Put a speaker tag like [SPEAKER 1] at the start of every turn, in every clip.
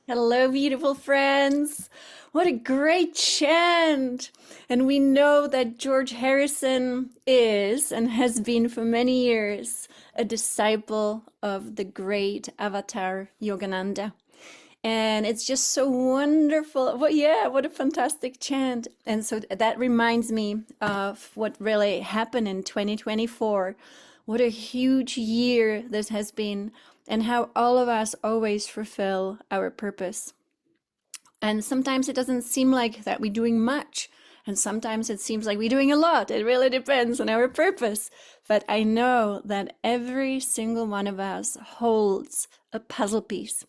[SPEAKER 1] Hello, beautiful friends. What a great chant. And we know that George Harrison is and has been for many years a disciple of the great avatar Yogananda. And it's just so wonderful. Well, yeah, what a fantastic chant. And so that reminds me of what really happened in 2024. What a huge year this has been, and how all of us always fulfill our purpose. And sometimes it doesn't seem like that we're doing much. And sometimes it seems like we're doing a lot. It really depends on our purpose. But I know that every single one of us holds a puzzle piece.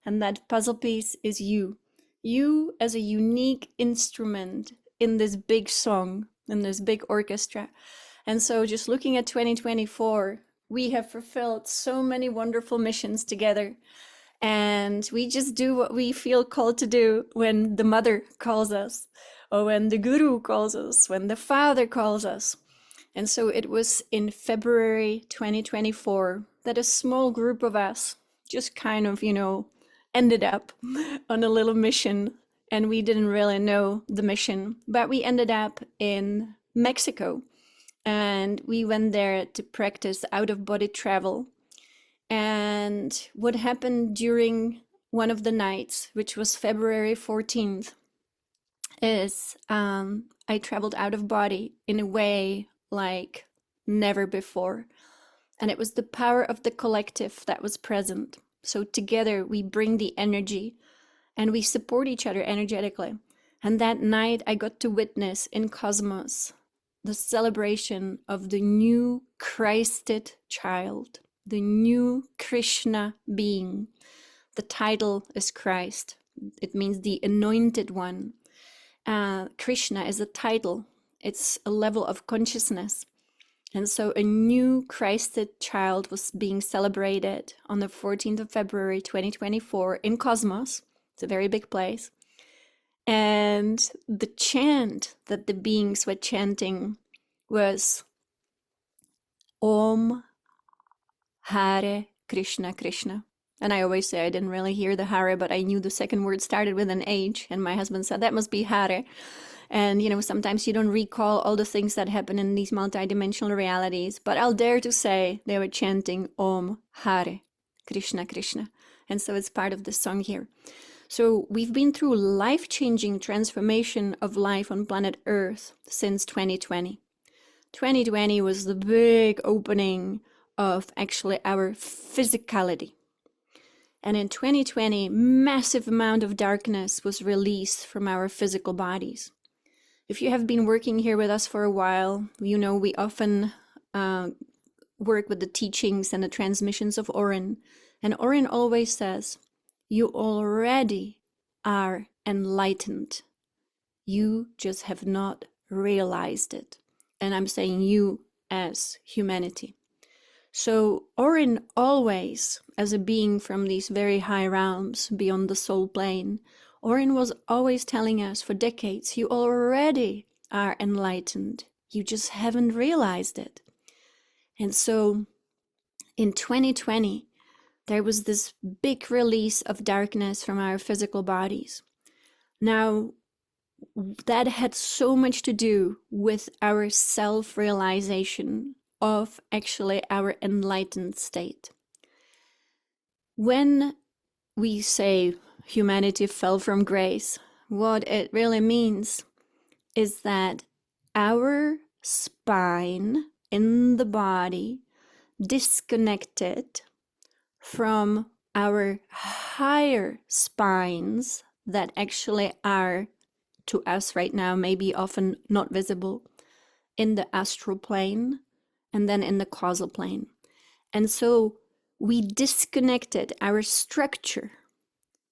[SPEAKER 1] And that puzzle piece is you. You as a unique instrument in this big song, in this big orchestra. And so just looking at 2024, we have fulfilled so many wonderful missions together. And we just do what we feel called to do when the mother calls us, or when the guru calls us, when the father calls us. And so it was in February 2024 that a small group of us just kind of, ended up on a little mission. And we didn't really know the mission, but we ended up in Mexico. And we went there to practice out of body travel. And what happened during one of the nights, which was February 14th, is I traveled out of body in a way like never before. And it was the power of the collective that was present. So together we bring the energy and we support each other energetically. And that night I got to witness in Cosmos the celebration of the new Christed child, the new Krishna being. The title is Christ. It means the anointed one. Krishna is a title. It's a level of consciousness. And so a new Christed child was being celebrated on the 14th of February 2024 in Cosmos. It's a very big place. And the chant that the beings were chanting was Om Hare Krishna Krishna. And I always say I didn't really hear the Hare, but I knew the second word started with an H. And my husband said that must be Hare. And, sometimes you don't recall all the things that happen in these multidimensional realities. But I'll dare to say they were chanting Om Hare Krishna Krishna. And so it's part of the song here. So we've been through life-changing transformation of life on planet Earth since 2020. 2020 was the big opening of actually our physicality. And in 2020, massive amount of darkness was released from our physical bodies. If you have been working here with us for a while, you know we often work with the teachings and the transmissions of Orin. And Orin always says, you already are enlightened. You just have not realized it. And I'm saying you as humanity. So Orin always, as a being from these very high realms beyond the soul plane, Orin was always telling us for decades, you already are enlightened. You just haven't realized it. And so in 2020, there was this big release of darkness from our physical bodies. Now, that had so much to do with our self-realization of actually our enlightened state. When we say humanity fell from grace, what it really means is that our spine in the body disconnected from our higher spines that actually are to us right now maybe often not visible in the astral plane and then in the causal plane. And so we disconnected our structure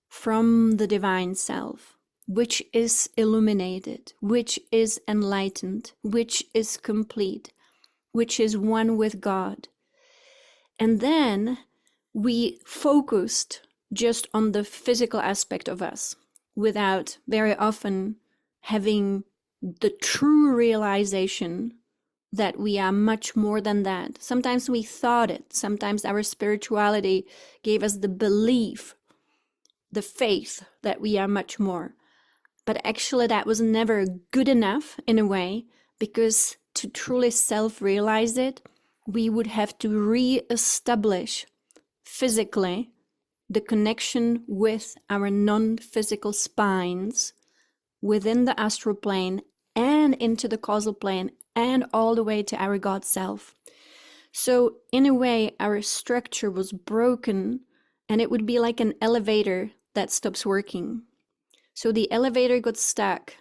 [SPEAKER 1] from the divine self, which is illuminated, which is enlightened, which is complete, which is one with God. And then we focused just on the physical aspect of us without very often having the true realization that we are much more than that. Sometimes we thought it. Sometimes our spirituality gave us the belief the faith that we are much more. But actually that was never good enough in a way, because to truly self-realize it, we would have to re-establish physically the connection with our non-physical spines within the astral plane and into the causal plane and all the way to our God self. So in a way, our structure was broken, and it would be like an elevator that stops working. So the elevator got stuck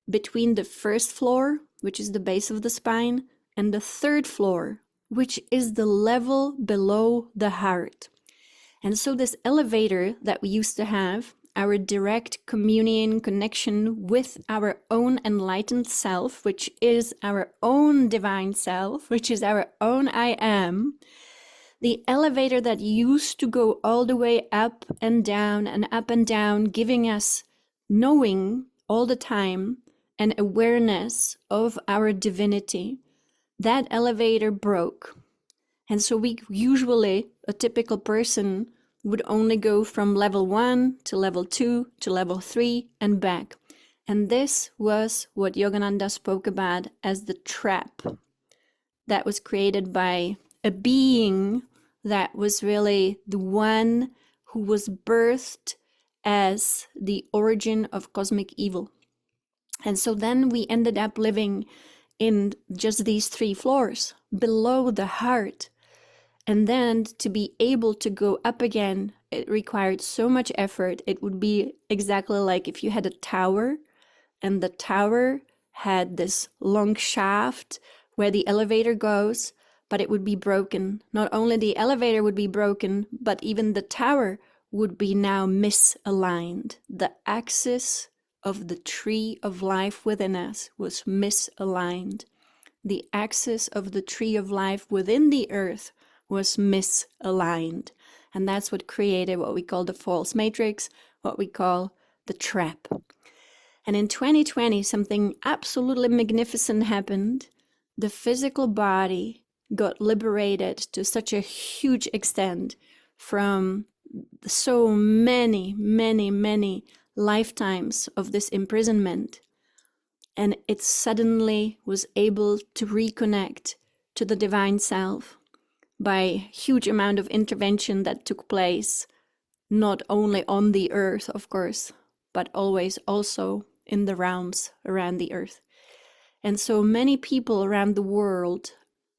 [SPEAKER 1] between the first floor, which is the base of the spine, and the third floor, which is the level below the heart. And so this elevator that we used to have, our direct communion, connection with our own enlightened self, which is our own divine self, which is our own I am, the elevator that used to go all the way up and down, giving us knowing all the time and awareness of our divinity, that elevator broke. And so we usually, a typical person, would only go from level 1 to level 2 to level 3 and back. And this was what Yogananda spoke about as the trap that was created by a being that was really the one who was birthed as the origin of cosmic evil. And so then we ended up living in just these 3 floors below the heart. And then to be able to go up again, it required so much effort. It would be exactly like if you had a tower, and the tower had this long shaft where the elevator goes, but it would be broken. Not only the elevator would be broken, but even the tower would be now misaligned. The axis of the tree of life within us was misaligned. The axis of the tree of life within the earth was misaligned. And that's what created what we call the false matrix, what we call the trap. And in 2020, something absolutely magnificent happened. The physical body got liberated to such a huge extent from so many lifetimes of this imprisonment. And it suddenly was able to reconnect to the divine self by huge amount of intervention that took place, not only on the earth, of course, but always also in the realms around the earth. And so many people around the world,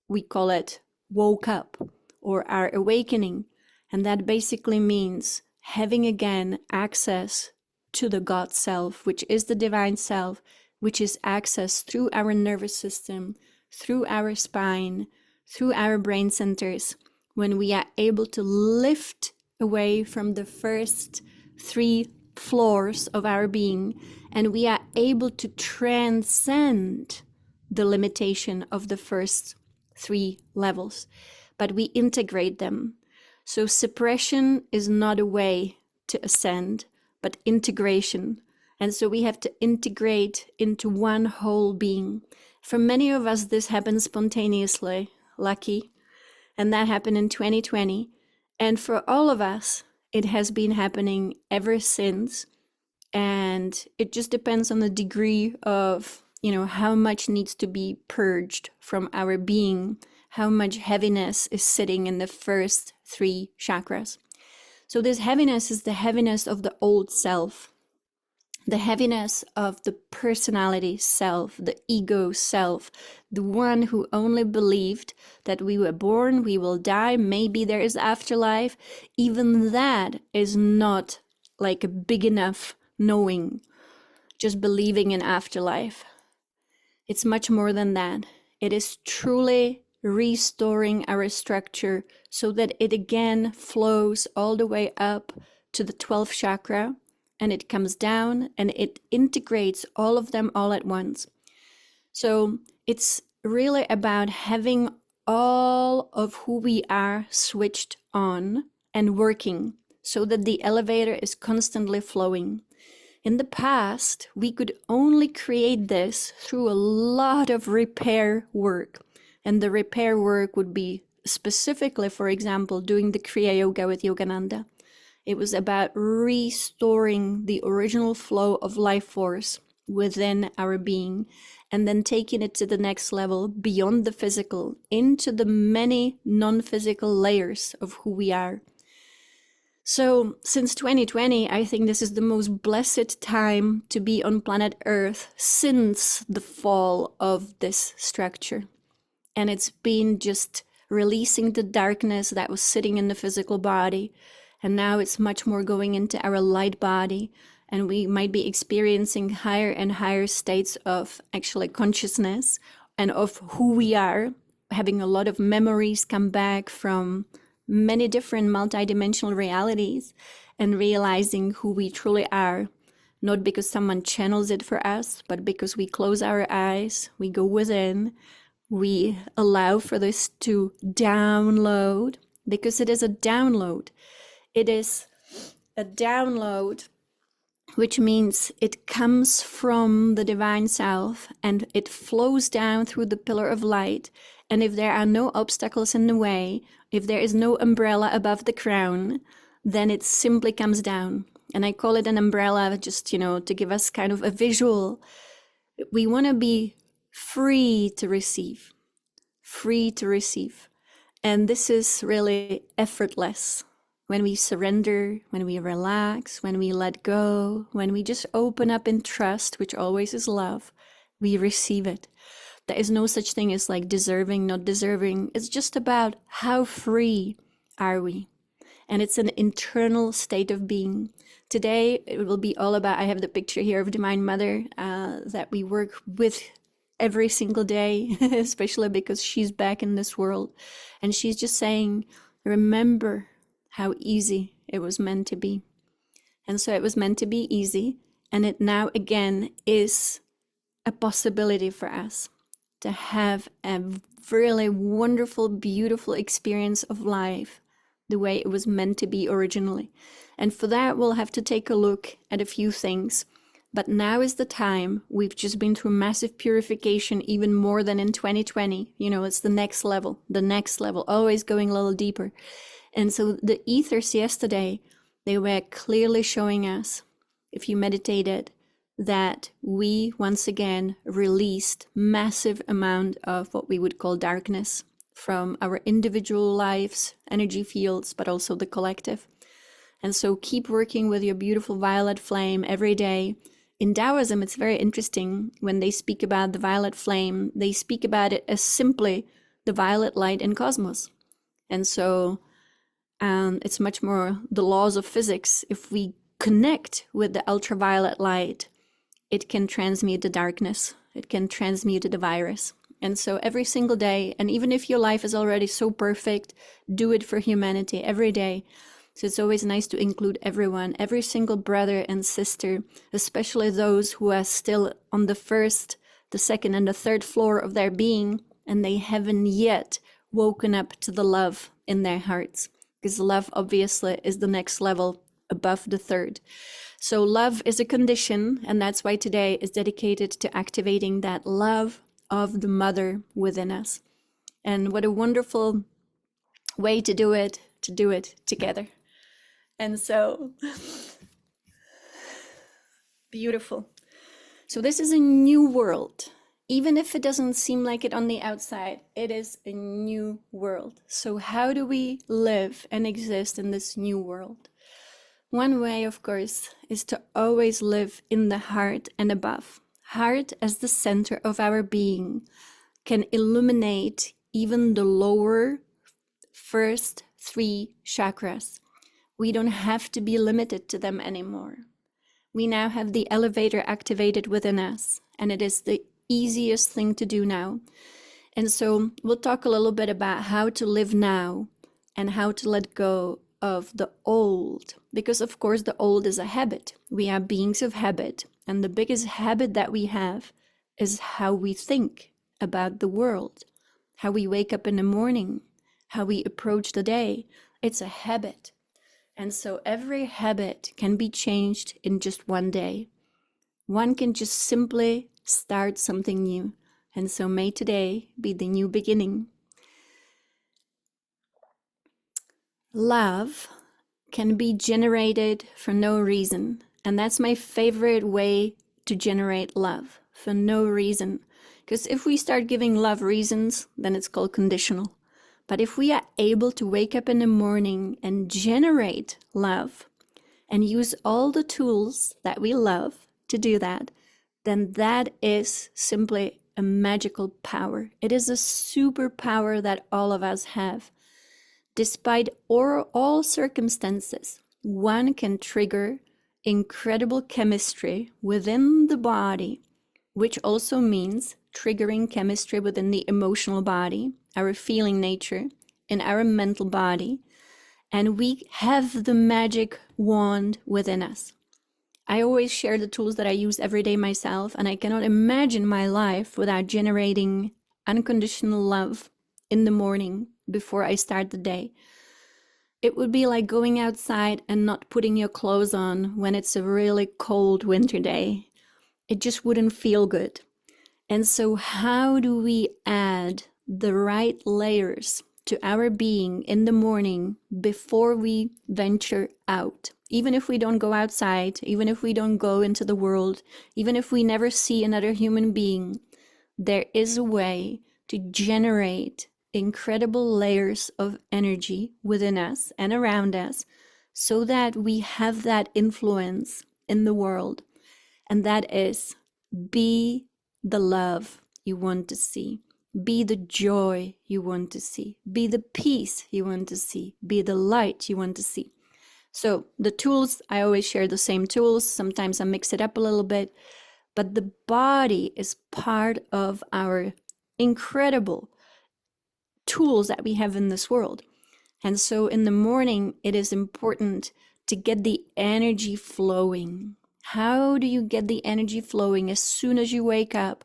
[SPEAKER 1] we call it woke up or are awakening. And that basically means having again access to the God self, which is the divine self, which is access through our nervous system, through our spine, through our brain centers, when we are able to lift away from the first 3 floors of our being, and we are able to transcend the limitation of the first 3 levels, but we integrate them. So suppression is not a way to ascend, but integration. And so we have to integrate into one whole being. For many of us, this happens spontaneously, lucky, and that happened in 2020. And for all of us, it has been happening ever since. And it just depends on the degree of, how much needs to be purged from our being, how much heaviness is sitting in the first 3 chakras. So this heaviness is the heaviness of the old self, the heaviness of the personality self, the ego self, the one who only believed that we were born, we will die, maybe there is afterlife. Even that is not like a big enough knowing, just believing in afterlife. It's much more than that. It is truly restoring our structure so that it again flows all the way up to the 12th chakra, and it comes down and it integrates all of them all at once. So it's really about having all of who we are switched on and working so that the elevator is constantly flowing. In the past, we could only create this through a lot of repair work. And the repair work would be specifically, for example, doing the Kriya Yoga with Yogananda. It was about restoring the original flow of life force within our being, and then taking it to the next level beyond the physical into the many non-physical layers of who we are. So since 2020, I think this is the most blessed time to be on planet Earth since the fall of this structure. And it's been just releasing the darkness that was sitting in the physical body. And now it's much more going into our light body. And we might be experiencing higher and higher states of actually consciousness and of who we are, having a lot of memories come back from many different multidimensional realities, and realizing who we truly are, not because someone channels it for us, but because we close our eyes, we go within, we allow for this to download, because it is a download. It is a download, which means it comes from the divine self and it flows down through the pillar of light. And if there are no obstacles in the way, if there is no umbrella above the crown, then it simply comes down. And I call it an umbrella just, to give us kind of a visual. We want to be free to receive, free to receive. And this is really effortless. When we surrender, when we relax, when we let go, when we just open up in trust, which always is love, we receive it. There is no such thing as like deserving, not deserving. It's just about how free are we? And it's an internal state of being. Today, it will be all about, I have the picture here of Divine Mother that we work with every single day, especially because she's back in this world. And she's just saying, remember how easy it was meant to be. And so it was meant to be easy. And it now again is a possibility for us to have a really wonderful, beautiful experience of life the way it was meant to be originally. And for that, we'll have to take a look at a few things. But now is the time. We've just been through massive purification, even more than in 2020. It's the next level, always going a little deeper. And so the ethers yesterday, they were clearly showing us, if you meditated, that we once again released massive amount of what we would call darkness from our individual lives, energy fields, but also the collective. And so keep working with your beautiful violet flame every day. In Taoism, it's very interesting when they speak about the violet flame, they speak about it as simply the violet light in cosmos. And so it's much more the laws of physics. If we connect with the ultraviolet light, it can transmute the darkness. It can transmute the virus. And so every single day, and even if your life is already so perfect, do it for humanity every day. So it's always nice to include everyone, every single brother and sister, especially those who are still on the first, the second, and the third floor of their being, and they haven't yet woken up to the love in their hearts. Because love obviously is the next level above the third. So love is a condition, and that's why today is dedicated to activating that love of the mother within us. And what a wonderful way to do it together. And so beautiful. So this is a new world. Even if it doesn't seem like it on the outside, it is a new world. So how do we live and exist in this new world? One way, of course, is to always live in the heart and above. Heart as the center of our being can illuminate even the lower first 3 chakras. We don't have to be limited to them anymore. We now have the elevator activated within us, and it is the easiest thing to do now. And so we'll talk a little bit about how to live now and how to let go of the old, because of course the old is a habit. We are beings of habit, and the biggest habit that we have is how we think about the world, how we wake up in the morning, how we approach the day. It's a habit. And so every habit can be changed in just one day. One can just simply start something new. And so may today be the new beginning. Love can be generated for no reason. And that's my favorite way to generate love, for no reason. Because if we start giving love reasons, then it's called conditional. But if we are able to wake up in the morning and generate love and use all the tools that we love to do that, then that is simply a magical power. It is a superpower that all of us have. Despite all circumstances, one can trigger incredible chemistry within the body, which also means triggering chemistry within the emotional body, our feeling nature, and our mental body. And we have the magic wand within us. I always share the tools that I use every day myself, and I cannot imagine my life without generating unconditional love in the morning before I start the day. It would be like going outside and not putting your clothes on when it's a really cold winter day. It just wouldn't feel good. And so how do we add the right layers to our being in the morning before we venture out? Even if we don't go outside, even if we don't go into the world, even if we never see another human being, there is a way to generate incredible layers of energy within us and around us so that we have that influence in the world. And that is, be the love you want to see. Be the joy you want to see. Be the peace you want to see. Be the light you want to see. So the tools, I always share the same tools. Sometimes I mix it up a little bit. But the body is part of our incredible tools that we have in this world. And so in the morning, it is important to get the energy flowing. How do you get the energy flowing as soon as you wake up?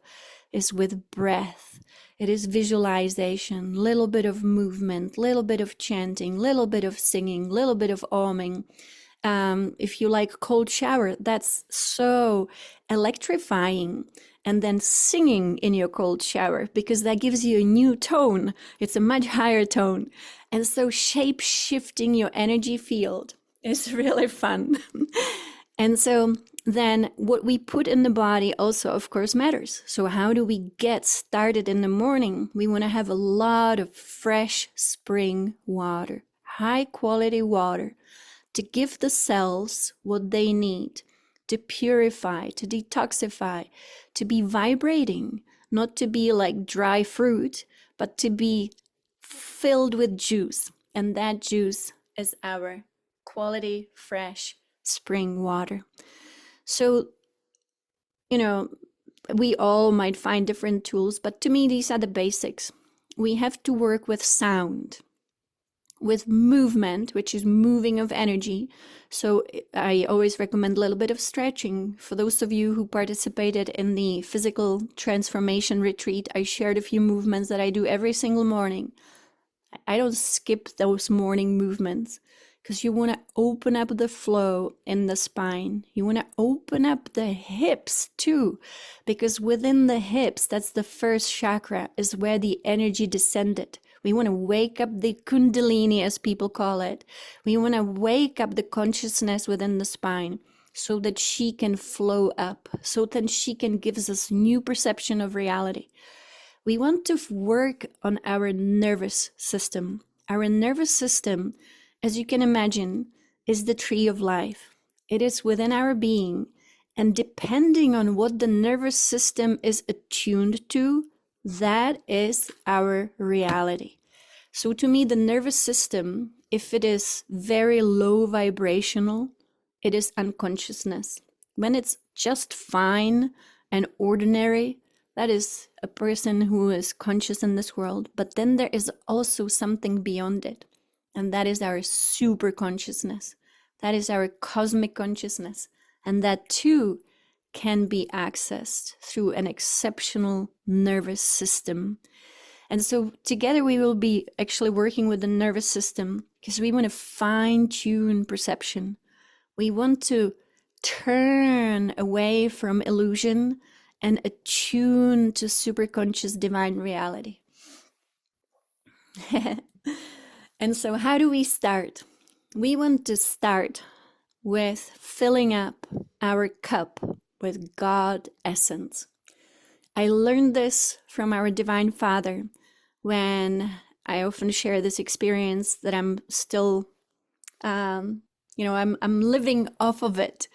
[SPEAKER 1] Is with breath. It is visualization, little bit of movement, little bit of chanting, little bit of singing, little bit of oming. If you like cold shower, that's so electrifying. And then singing in your cold shower, because that gives you a new tone. It's a much higher tone. And so shape shifting your energy field is really fun. And so then what we put in the body also, of course, matters. So how do we get started in the morning? We want to have a lot of fresh spring water, high quality water, to give the cells what they need to purify, to detoxify, to be vibrating, not to be like dry fruit, but to be filled with juice. And that juice is our quality, fresh spring water. So, we all might find different tools, but to me, these are the basics. We have to work with sound, with movement, which is moving of energy. So I always recommend a little bit of stretching. For those of you who participated in the physical transformation retreat, I shared a few movements that I do every single morning. I don't skip those morning movements because you want to open up the flow in the spine. You want to open up the hips too, because within the hips, that's the first chakra, is where the energy descended. We want to wake up the kundalini, as people call it. We want to wake up the consciousness within the spine so that she can flow up, so that she can give us new perception of reality. We want to work on our nervous system. Our nervous system, as you can imagine, is the tree of life. It is within our being. And depending on what the nervous system is attuned to, that is our reality. So to me, the nervous system, if it is very low vibrational, it is unconsciousness. When it's just fine and ordinary, that is a person who is conscious in this world. But then there is also something beyond it. And that is our super consciousness. That is our cosmic consciousness. And that too can be accessed through an exceptional nervous system. And so together we will be actually working with the nervous system because we want to fine-tune perception. We want to turn away from illusion and attune to superconscious divine reality. And so how do we start? we want to start with filling up our cup with God essence. I learned this from our Divine Father when I often share this experience that I'm still, I'm living off of it.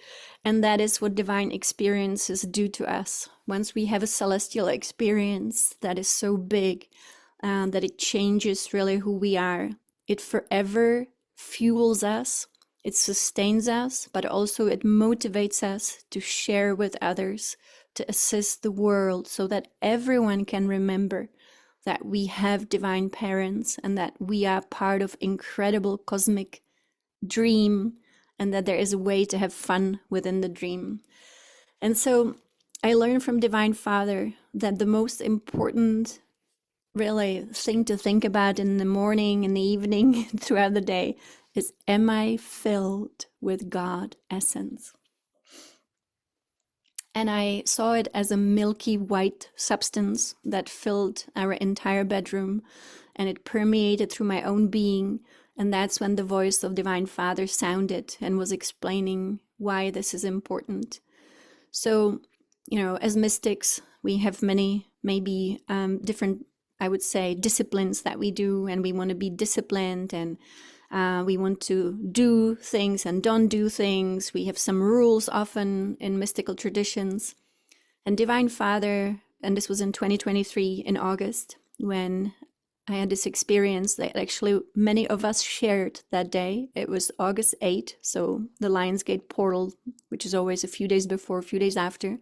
[SPEAKER 1] And that is what divine experiences do to us. Once we have a celestial experience that is so big, that it changes really who we are, it forever fuels us, it sustains us, but also it motivates us to share with others, to assist the world so that everyone can remember that we have divine parents and that we are part of incredible cosmic dream and that there is a way to have fun within the dream. And so I learned from Divine Father that the most important really thing to think about in the morning, in the evening, throughout the day is, am I filled with God essence? And I saw it as a milky white substance that filled our entire bedroom, and it permeated through my own being. And that's when the voice of Divine Father sounded and was explaining why this is important. So, as mystics, we have many, maybe different, I would say, disciplines that we do, and we want to be disciplined, and we want to do things and don't do things. We have some rules often in mystical traditions. And Divine Father, and this was in 2023 in August, when I had this experience that actually many of us shared that day. It was August 8th, so the Lionsgate portal, which is always a few days before, a few days after.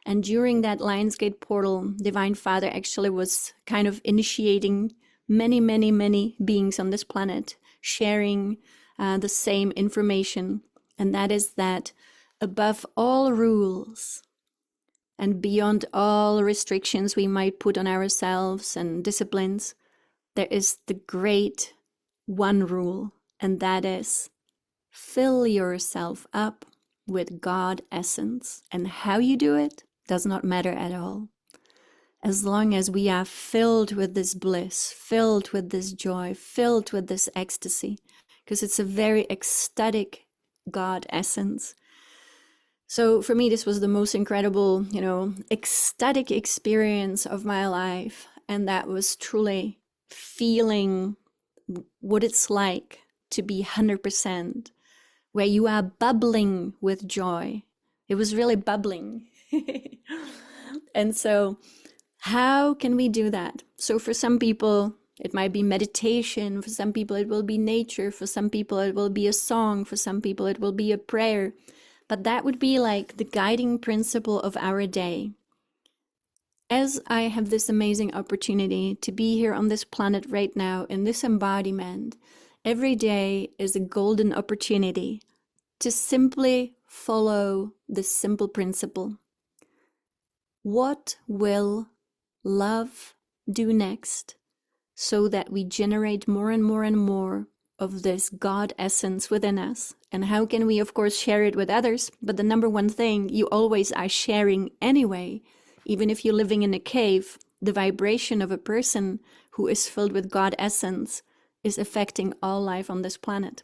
[SPEAKER 1] And during that Lionsgate portal, Divine Father actually was kind of initiating many, many, many beings on this planet, sharing the same information. And that is that above all rules and beyond all restrictions we might put on ourselves and disciplines, there is the great one rule, and that is fill yourself up with God essence. And how you do it does not matter at all. As long as we are filled with this bliss, filled with this joy, filled with this ecstasy, because it's a very ecstatic God essence. So for me, this was the most incredible, ecstatic experience of my life. And that was truly feeling what it's like to be 100%, where you are bubbling with joy. It was really bubbling. And so how can we do that? So for some people, it might be meditation. For some people, it will be nature. For some people, it will be a song. For some people, it will be a prayer. But that would be like the guiding principle of our day. As I have this amazing opportunity to be here on this planet right now in this embodiment, every day is a golden opportunity to simply follow this simple principle. What will love do next so that we generate more and more and more of this God essence within us? And how can we, of course, share it with others? But the number one thing you always are sharing anyway, even if you're living in a cave, the vibration of a person who is filled with God essence is affecting all life on this planet.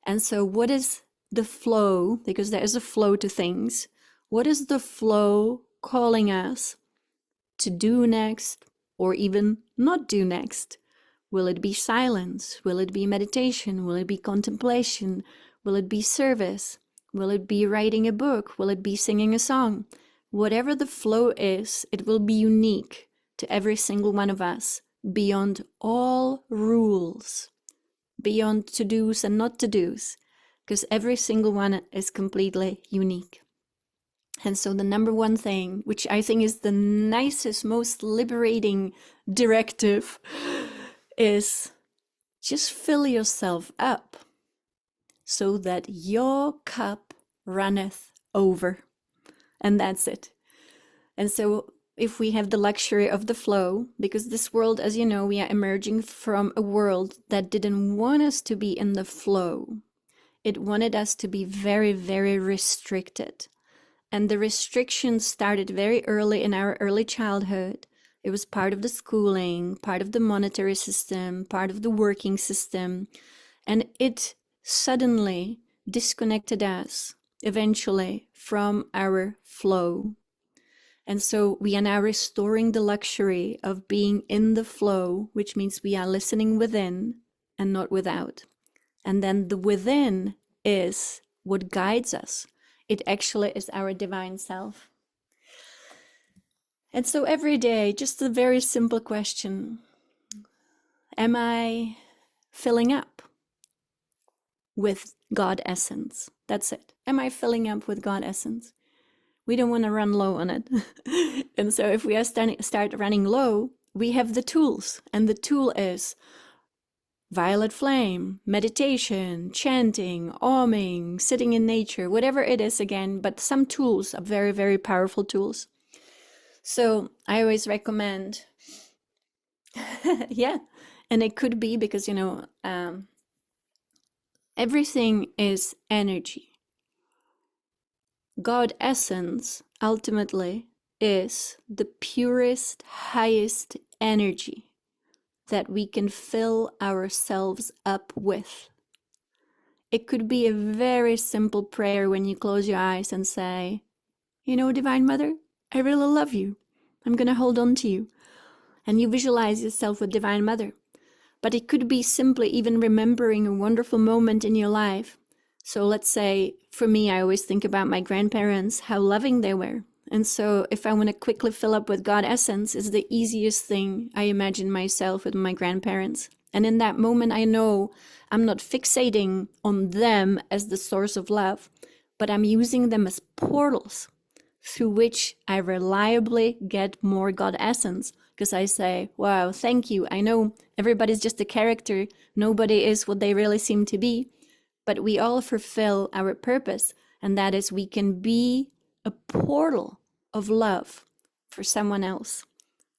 [SPEAKER 1] And so what is the flow? Because there is a flow to things. What is the flow calling us to do next, or even not do next? Will it be silence? Will it be meditation? Will it be contemplation? Will it be service? Will it be writing a book? Will it be singing a song? Whatever the flow is, it will be unique to every single one of us, beyond all rules, beyond to-dos and not to-dos, because every single one is completely unique. And so the number one thing, which I think is the nicest, most liberating directive, is just fill yourself up so that your cup runneth over. And that's it. And so if we have the luxury of the flow, because this world, as you know, we are emerging from a world that didn't want us to be in the flow. It wanted us to be very, very restricted. And the restrictions started very early in our early childhood. It was part of the schooling, part of the monetary system, part of the working system. And it suddenly disconnected us eventually from our flow. And so we are now restoring the luxury of being in the flow, which means we are listening within and not without. And then the within is what guides us. It actually is our divine self. And so every day, just a very simple question. Am I filling up with God essence? That's it. Am I filling up with God essence? We don't want to run low on it. And so if we are start running low, we have the tools. And the tool is violet flame, meditation, chanting, oming, sitting in nature, whatever it is again. But some tools are very, very powerful tools. So I always recommend, yeah. And it could be because, everything is energy. God essence ultimately is the purest, highest energy that we can fill ourselves up with. It could be a very simple prayer when you close your eyes and say, Divine Mother, I really love you. I'm going to hold on to you. And you visualize yourself with Divine Mother. But it could be simply even remembering a wonderful moment in your life. So let's say, for me, I always think about my grandparents, how loving they were. And so if I want to quickly fill up with God essence, is the easiest thing I imagine myself with my grandparents. And in that moment, I know I'm not fixating on them as the source of love, but I'm using them as portals through which I reliably get more God essence. Because I say, wow, thank you. I know everybody's just a character. Nobody is what they really seem to be. But we all fulfill our purpose. And that is we can be a portal of love for someone else.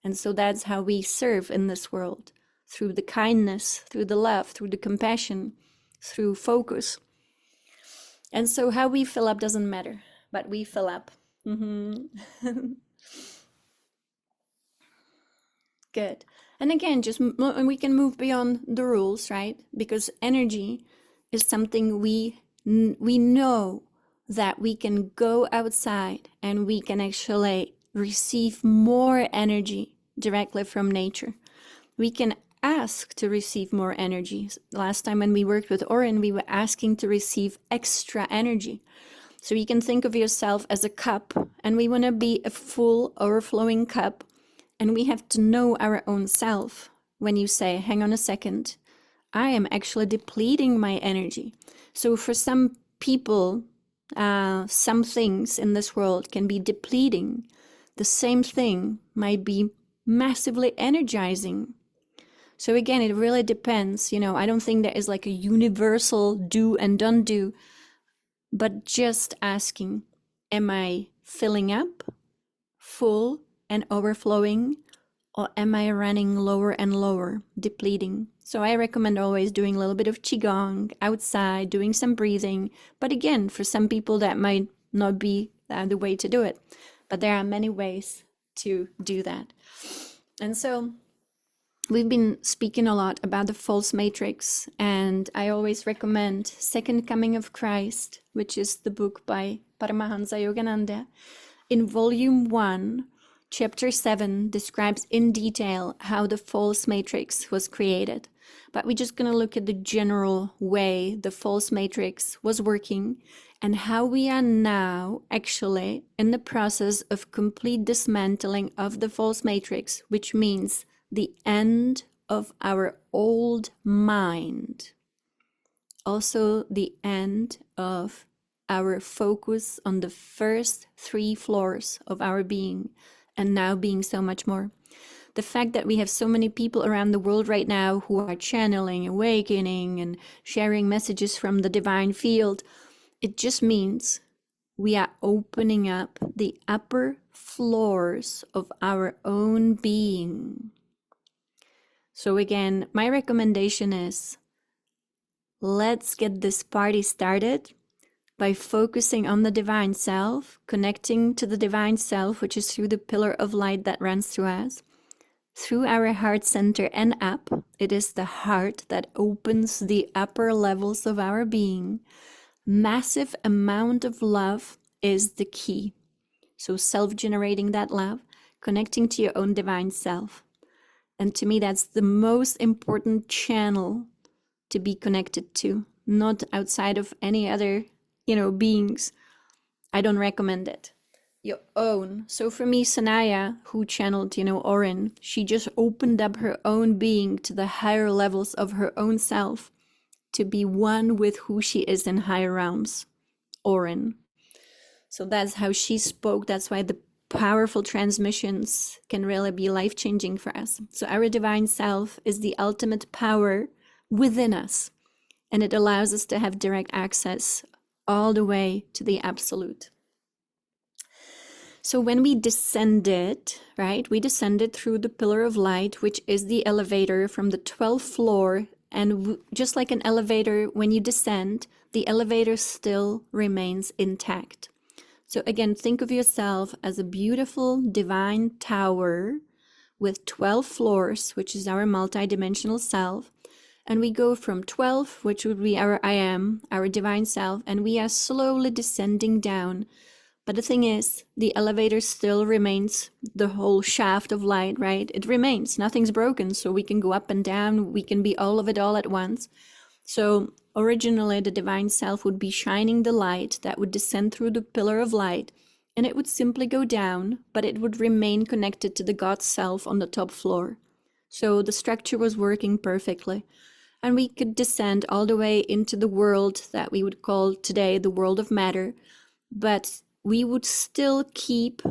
[SPEAKER 1] And so that's how we serve in this world. Through the kindness, through the love, through the compassion, through focus. And so how we fill up doesn't matter. But we fill up. Good. And again, we can move beyond the rules, right? Because energy is something we know that we can go outside and we can actually receive more energy directly from nature. We can ask to receive more energy. Last time when we worked with Oren, we were asking to receive extra energy. So you can think of yourself as a cup, and we want to be a full, overflowing cup. And we have to know our own self when you say, hang on a second, I am actually depleting my energy. So for some people, some things in this world can be depleting. The same thing might be massively energizing. So again, it really depends. I don't think there is like a universal do and don't do, but just asking, am I filling up, full and overflowing, or am I running lower and lower, depleting? So I recommend always doing a little bit of Qigong outside, doing some breathing. But again, for some people that might not be the way to do it. But there are many ways to do that. And so we've been speaking a lot about the false matrix, and I always recommend Second Coming of Christ, which is the book by Paramahansa Yogananda. In volume 1, chapter 7 describes in detail how the false matrix was created. But we're just going to look at the general way the false matrix was working and how we are now actually in the process of complete dismantling of the false matrix, which means the end of our old mind. Also the end of our focus on the first 3 floors of our being, and now being so much more. The fact that we have so many people around the world right now who are channeling, awakening, and sharing messages from the divine field, it just means we are opening up the upper floors of our own being. So again, my recommendation is, let's get this party started by focusing on the divine self, connecting to the divine self, which is through the pillar of light that runs through us, through our heart center and up. It is the heart that opens the upper levels of our being. Massive amount of love is the key. So self-generating that love, connecting to your own divine self. And to me, that's the most important channel to be connected to, not outside of any other, beings. I don't recommend it. Your own. So for me, Sanaya, who channeled, Orin, she just opened up her own being to the higher levels of her own self to be one with who she is in higher realms, Orin. So that's how she spoke. That's why the powerful transmissions can really be life-changing for us. So our divine self is the ultimate power within us, and it allows us to have direct access all the way to the absolute. So when we descended, right, we descended through the pillar of light, which is the elevator from the 12th floor. And just like an elevator, when you descend, the elevator still remains intact. So again, think of yourself as a beautiful divine tower with 12 floors, which is our multidimensional self. And we go from 12, which would be our I am, our divine self, and we are slowly descending down. But the thing is, the elevator still remains the whole shaft of light, right? It remains, nothing's broken, so we can go up and down, we can be all of it all at once. So originally, the divine self would be shining the light that would descend through the pillar of light, and it would simply go down, but it would remain connected to the God self on the top floor. So the structure was working perfectly. And we could descend all the way into the world that we would call today the world of matter, but we would still keep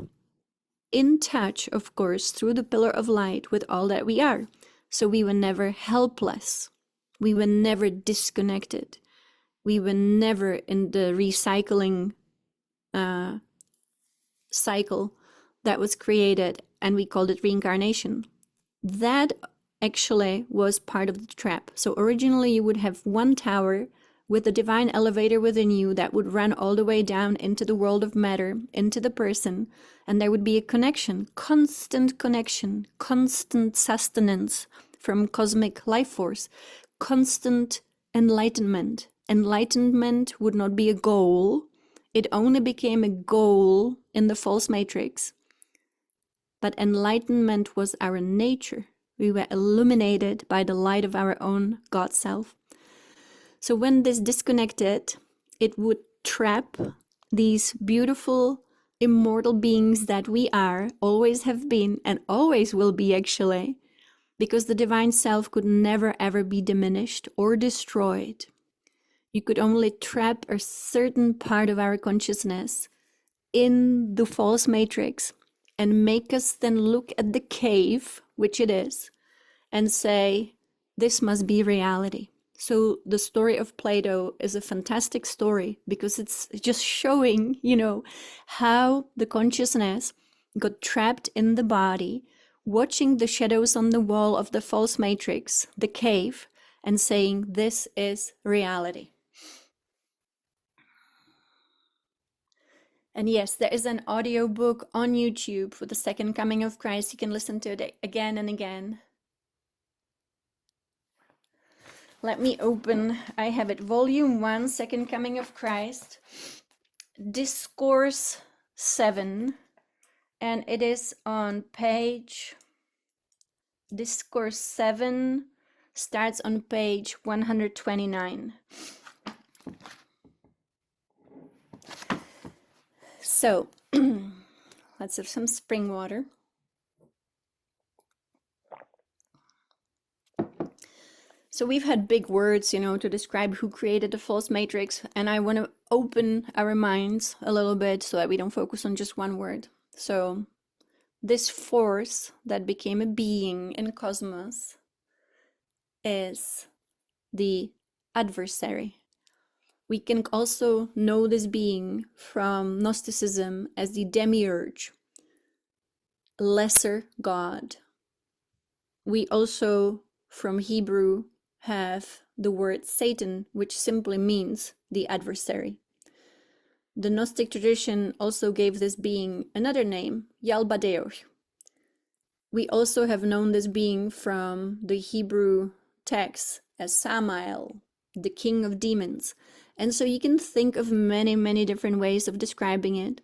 [SPEAKER 1] in touch, of course, through the pillar of light with all that we are. So we were never helpless. We were never disconnected. We were never in the recycling cycle that was created, and we called it reincarnation. That actually was part of the trap. So originally you would have one tower with a divine elevator within you that would run all the way down into the world of matter, into the person, and there would be a connection, constant sustenance from cosmic life force, constant enlightenment. Enlightenment would not be a goal. It only became a goal in the false matrix. But enlightenment was our nature. We were illuminated by the light of our own God self. So when this disconnected, it would trap these beautiful, immortal beings that we are, always have been, and always will be actually, because the divine self could never ever be diminished or destroyed. You could only trap a certain part of our consciousness in the false matrix and make us then look at the cave, which it is, and say, this must be reality. So the story of Plato is a fantastic story because it's just showing, how the consciousness got trapped in the body, watching the shadows on the wall of the false matrix, the cave, and saying, this is reality. And yes, there is an audiobook on YouTube for the Second Coming of Christ. You can listen to it again and again. Let me open, I have it, Volume 1, Second Coming of Christ, Discourse 7, and it is on page, Discourse 7 starts on page 129. So, let's have some spring water. So we've had big words, to describe who created the false matrix, and I want to open our minds a little bit so that we don't focus on just one word. So this force that became a being in cosmos is the adversary. We can also know this being from Gnosticism as the demiurge, lesser god. We also, from Hebrew, have the word Satan, which simply means the adversary. The Gnostic tradition also gave this being another name, Yalbadeoch, We also have known this being from the Hebrew text as Samael, the king of demons. And so you can think of many, many different ways of describing it.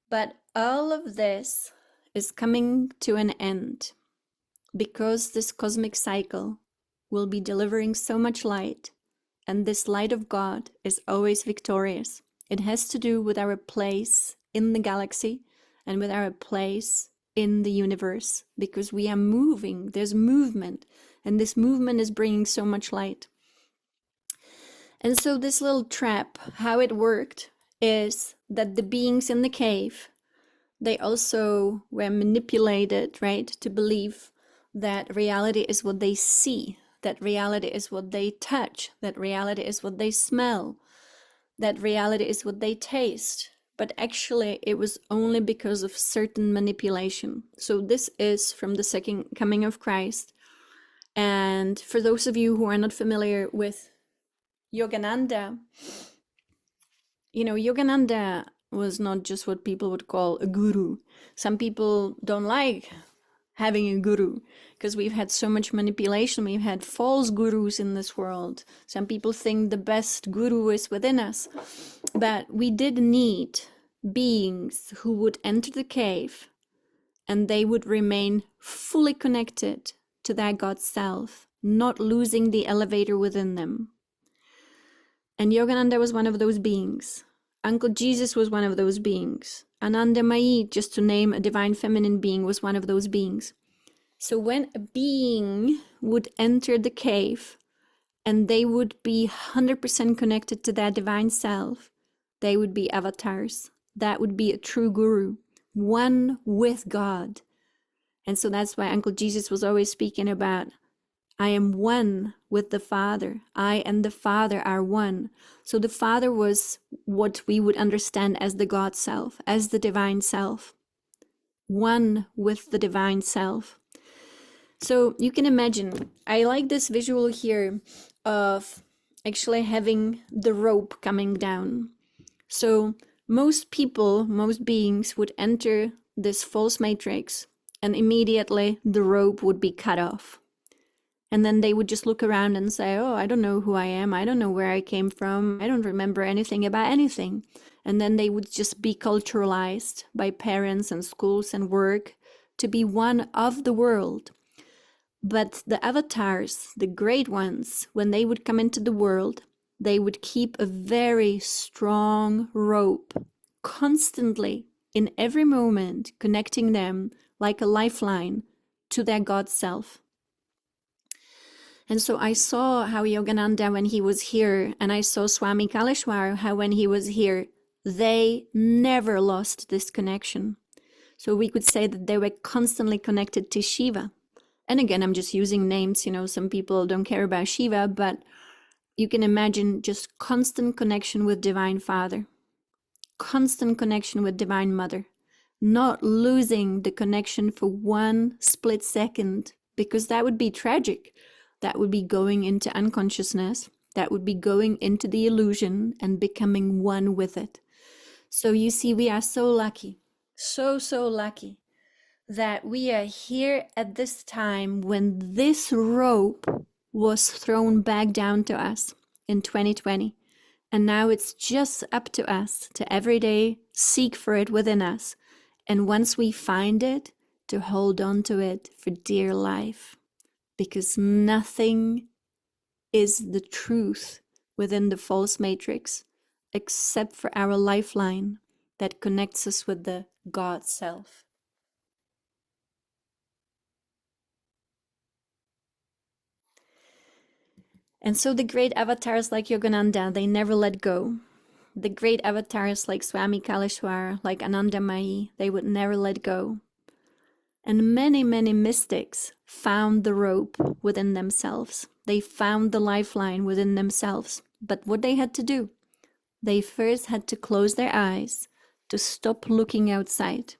[SPEAKER 1] But all of this is coming to an end because this cosmic cycle will be delivering so much light, and this light of God is always victorious. It has to do with our place in the galaxy and with our place in the universe, because we are moving, there's movement, and this movement is bringing so much light. And so this little trap, how it worked is that the beings in the cave, they also were manipulated, right, to believe that reality is what they see, that reality is what they touch, that reality is what they smell, that reality is what they taste. But actually, it was only because of certain manipulation. So this is from the second coming of Christ. And for those of you who are not familiar with Yogananda, Yogananda was not just what people would call a guru. Some people don't like having a guru because we've had so much manipulation. We've had false gurus in this world. Some people think the best guru is within us. But we did need beings who would enter the cave and they would remain fully connected to their God self, not losing the elevator within them. And Yogananda was one of those beings. Uncle Jesus was one of those beings. Ananda Mai, just to name a divine feminine being, was one of those beings. So when a being would enter the cave and they would be 100% connected to their divine self, they would be avatars. That would be a true guru, one with God. And so that's why Uncle Jesus was always speaking about, I am one with the Father. I and the Father are one. So the Father was what we would understand as the God self, as the divine self. One with the divine self. So you can imagine, I like this visual here of actually having the rope coming down. So most people, most beings would enter this false matrix and immediately the rope would be cut off. And then they would just look around and say, oh, I don't know who I am. I don't know where I came from. I don't remember anything about anything. And then they would just be culturalized by parents and schools and work to be one of the world. But the avatars, the great ones, when they would come into the world, they would keep a very strong rope constantly in every moment, connecting them like a lifeline to their God self. And so I saw how Yogananda, when he was here, and I saw Swami Kaleshwar, how when he was here, they never lost this connection. So we could say that they were constantly connected to Shiva. And again, I'm just using names, some people don't care about Shiva, but you can imagine just constant connection with Divine Father, constant connection with Divine Mother, not losing the connection for one split second, because that would be tragic. That would be going into unconsciousness. That would be going into the illusion and becoming one with it. So you see, we are so lucky, so lucky that we are here at this time when this rope was thrown back down to us in 2020. And now it's just up to us to every day seek for it within us. And once we find it, to hold on to it for dear life. Because nothing is the truth within the false matrix except for our lifeline that connects us with the God self. And so the great avatars like Yogananda, they never let go. The great avatars like Swami Kaleshwar, like Anandamayi, they would never let go. And many mystics found the rope within themselves. They found the lifeline within themselves. But what they had to do, they first had to close their eyes to stop looking outside.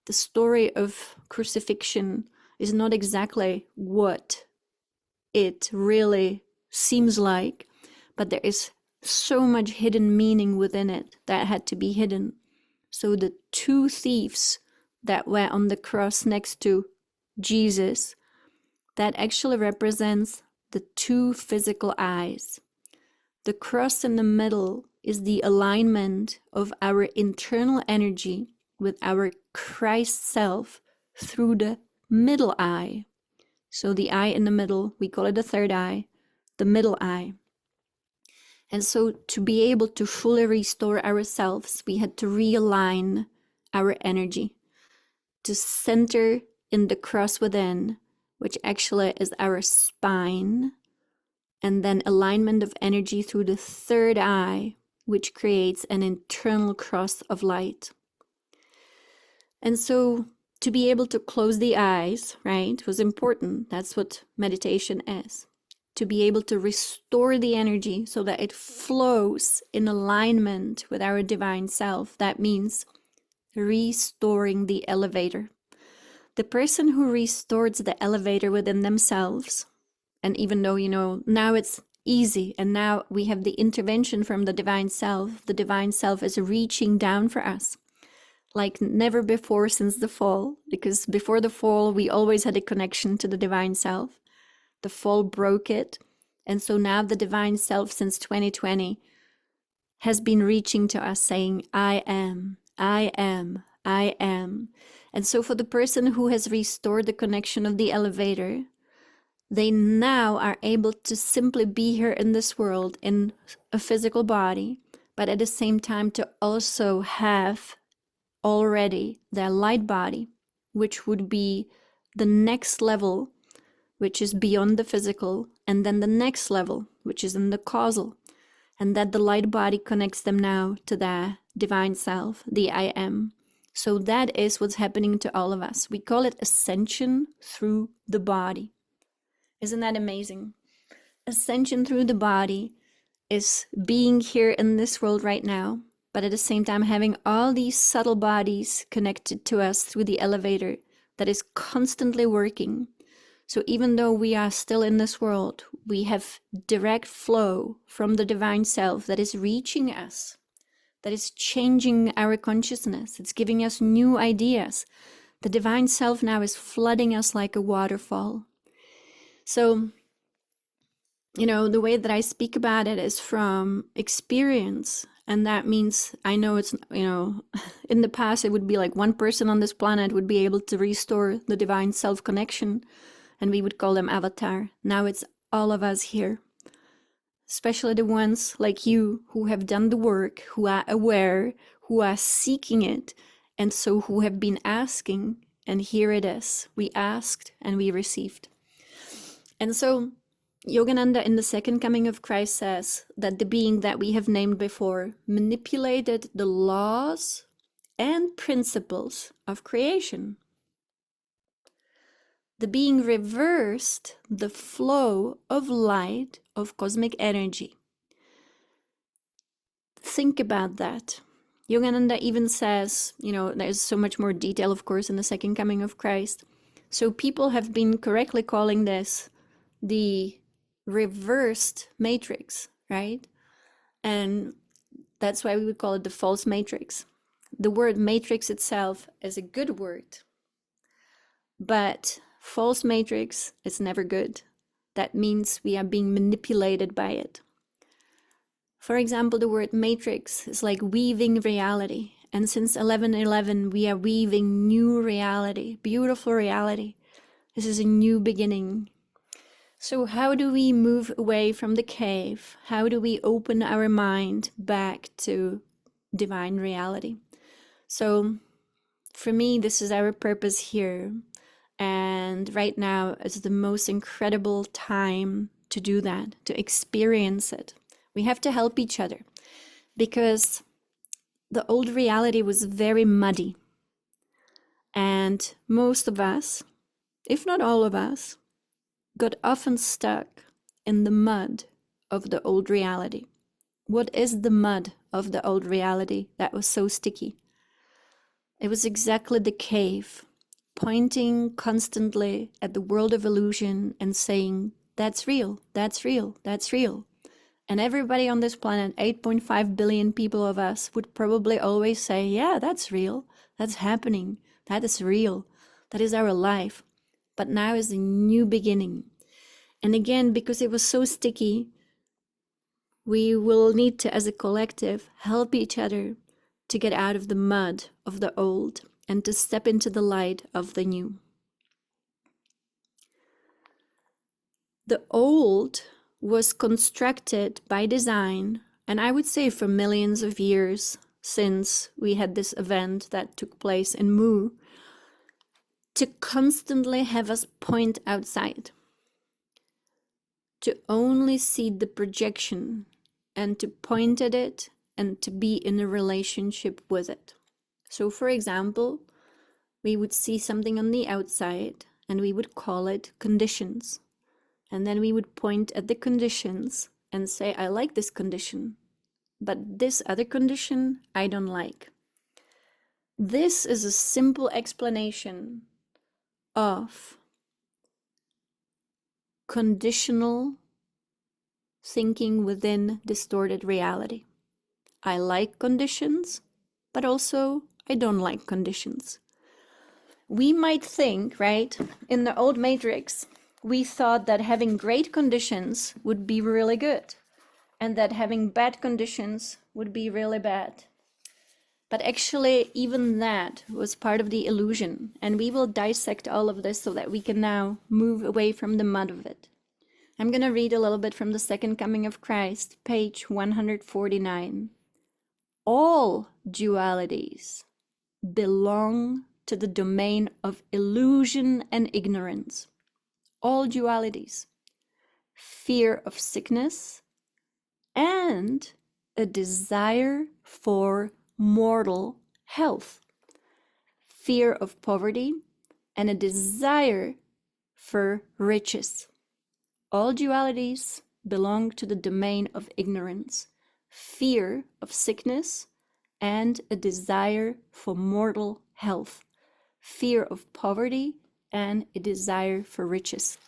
[SPEAKER 1] The story of crucifixion is not exactly what it really seems like, but there is so much hidden meaning within it that had to be hidden. So the two thieves that were on the cross next to Jesus, that actually represents the two physical eyes. The cross in the middle is the alignment of our internal energy with our Christ self through the middle eye. So the eye in the middle, we call it the third eye, the middle eye. And so to be able to fully restore ourselves, we had to realign our energy to center in the cross within, which actually is our spine, and then alignment of energy through the third eye, which creates an internal cross of light. And so to be able to close the eyes, right, was important. That's what meditation is. To be able to restore the energy so that it flows in alignment with our divine self. That means restoring the elevator. The person who restores the elevator within themselves, and even though, now it's easy and now we have the intervention from the divine self is reaching down for us like never before since the fall, because before the fall, we always had a connection to the divine self. The fall broke it. And so now the divine self since 2020 has been reaching to us saying, I am, I am, I am. And so for the person who has restored the connection of the elevator, they now are able to simply be here in this world in a physical body, but at the same time to also have already their light body, which would be the next level, which is beyond the physical, and then the next level, which is in the causal, and that the light body connects them now to their divine self, the I am. So that is what's happening to all of us. We call it ascension through the body. Isn't that amazing? Ascension through the body is being here in this world right now, but at the same time having all these subtle bodies connected to us through the elevator that is constantly working. So even though we are still in this world, we have direct flow from the divine self that is reaching us, that is changing our consciousness. It's giving us new ideas. The divine self now is flooding us like a waterfall. So, the way that I speak about it is from experience. And that means I know it's, in the past, it would be like one person on this planet would be able to restore the divine self connection. And we would call them avatar. Now it's all of us here, especially the ones like you who have done the work, who are aware, who are seeking it, and so who have been asking, and here it is. We asked and we received. And so Yogananda in the second coming of Christ says that the being that we have named before manipulated the laws and principles of creation. The being reversed the flow of light, of cosmic energy. Think about that. Yogananda even says, there's so much more detail, of course, in the second coming of Christ. So people have been correctly calling this the reversed matrix, right? And that's why we would call it the false matrix. The word matrix itself is a good word, but false matrix is never good. That means we are being manipulated by it. For example, the word matrix is like weaving reality. And since 11:11, we are weaving new reality, beautiful reality. This is a new beginning. So how do we move away from the cave? How do we open our mind back to divine reality? So for me, this is our purpose here. And right now is the most incredible time to do that, to experience it. We have to help each other because the old reality was very muddy. And most of us, if not all of us, got often stuck in the mud of the old reality. What is the mud of the old reality that was so sticky? It was exactly the cave, pointing constantly at the world of illusion and saying, that's real, that's real, that's real. And everybody on this planet, 8.5 billion people of us, would probably always say, yeah, that's real, that's happening, that is real, that is our life. but now is a new beginning. And again, because it was so sticky, we will need to, as a collective, help each other to get out of the mud of the old and to step into the light of the new. The old was constructed by design, and I would say for millions of years since we had this event that took place in Mu, to constantly have us point outside, to only see the projection and to point at it and to be in a relationship with it. So for example, we would see something on the outside and we would call it conditions. And then we would point at the conditions and say, I like this condition, but this other condition I don't like. This is a simple explanation of conditional thinking within distorted reality. I like conditions, but also I don't like conditions. We might think, right, in the old matrix, we thought that having great conditions would be really good and that having bad conditions would be really bad. But actually, even that was part of the illusion, and we will dissect all of this so that we can now move away from the mud of it. I'm going to read a little bit from the Second Coming of Christ, page 149. All dualities belong to the domain of illusion and ignorance. All dualities. Fear of sickness and a desire for mortal health. Fear of poverty and a desire for riches. All dualities belong to the domain of ignorance, fear of sickness, and a desire for mortal health, fear of poverty, and a desire for riches,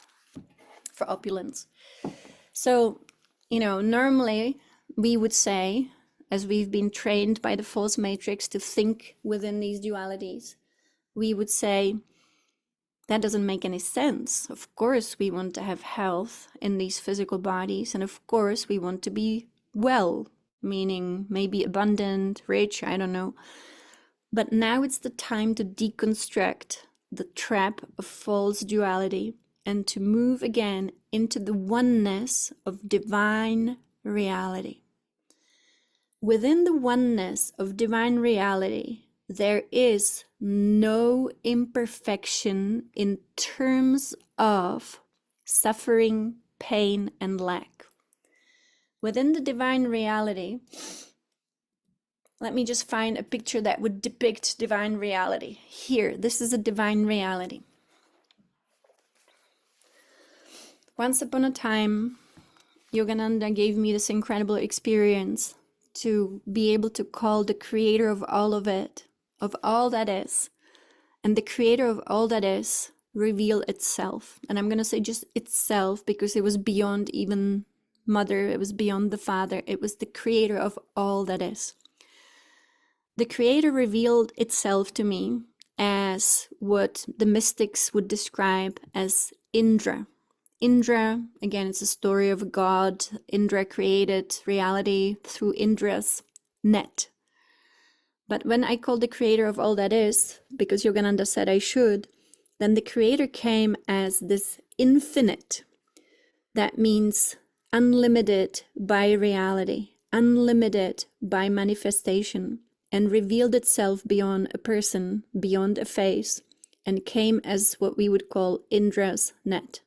[SPEAKER 1] for opulence. So, normally we would say, as we've been trained by the false matrix to think within these dualities, we would say, that doesn't make any sense. Of course, we want to have health in these physical bodies. And of course, we want to be well, meaning maybe abundant, rich, I don't know. But now it's the time to deconstruct the trap of false duality and to move again into the oneness of divine reality. Within the oneness of divine reality, there is no imperfection in terms of suffering, pain, and lack. Within the divine reality, let me just find a picture that would depict divine reality. Here, this is a divine reality. Once upon a time, Yogananda gave me this incredible experience to be able to call the creator of all of it, of all that is. And the creator of all that is reveal itself. And I'm going to say just itself because it was beyond even mother, it was beyond the father, it was the creator of all that is. The creator revealed itself to me as what the mystics would describe as Indra. Indra, again, it's a story of a god. Indra created reality through Indra's net. But when I called the creator of all that is, because Yogananda said I should, then the creator came as this infinite. That means unlimited by reality, unlimited by manifestation, and revealed itself beyond a person, beyond a face, and came as what we would call Indra's net.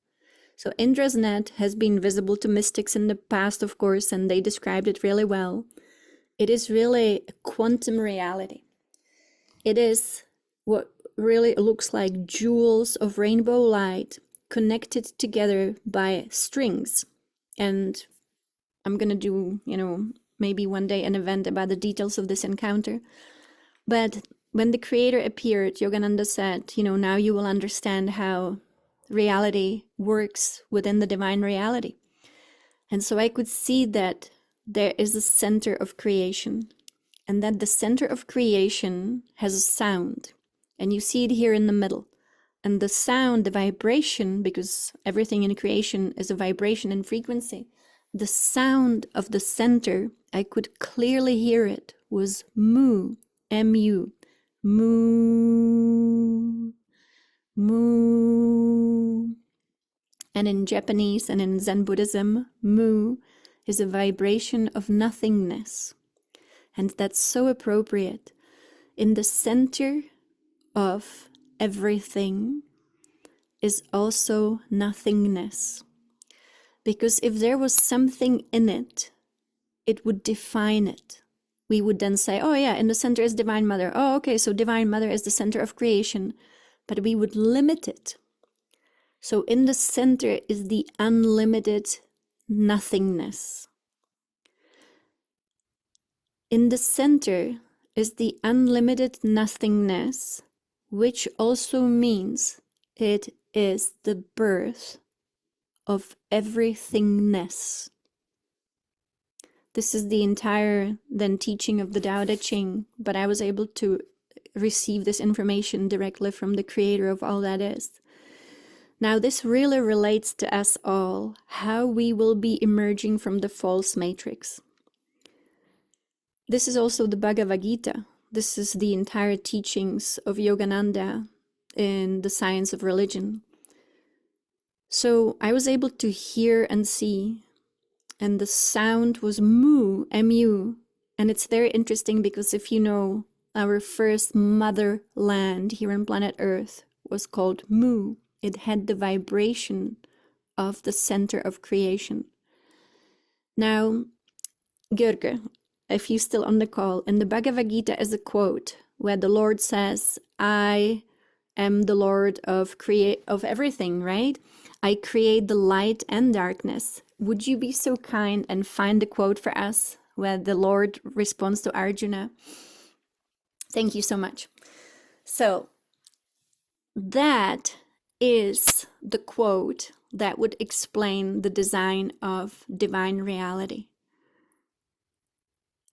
[SPEAKER 1] So Indra's net has been visible to mystics in the past, of course, and they described it really well. It is really a quantum reality. It is what really looks like jewels of rainbow light connected together by strings. And I'm going to do, maybe one day an event about the details of this encounter. But when the creator appeared, Yogananda said, now you will understand how reality works within the divine reality. And so I could see that there is a center of creation, and that the center of creation has a sound. And you see it here in the middle. And the sound, the vibration, because everything in creation is a vibration and frequency, the sound of the center, I could clearly hear it, was mu, M-U, mu, mu. And in Japanese and in Zen Buddhism, mu is a vibration of nothingness. And that's so appropriate. In the center of everything is also nothingness. Because if there was something in it, it would define it. We would then say, oh yeah, in the center is Divine Mother. Oh, okay, so Divine Mother is the center of creation. But we would limit it. So in the center is the unlimited nothingness. In the center is the unlimited nothingness, which also means it is the birth of everythingness. This is the entire then teaching of the Tao Te Ching, but I was able to receive this information directly from the creator of all that is. Now this really relates to us all, how we will be emerging from the false matrix. This is also the Bhagavad Gita. This is the entire teachings of Yogananda in the science of religion. So I was able to hear and see, and the sound was mu, M-U. And it's very interesting because if you know, our first motherland here on planet Earth was called mu. It had the vibration of the center of creation. Now, Görge, if you're still on the call, in the Bhagavad Gita is a quote where the Lord says, I am the Lord of everything, right? I create the light and darkness. Would you be so kind and find the quote for us where the Lord responds to Arjuna? Thank you so much. So that is the quote that would explain the design of divine reality.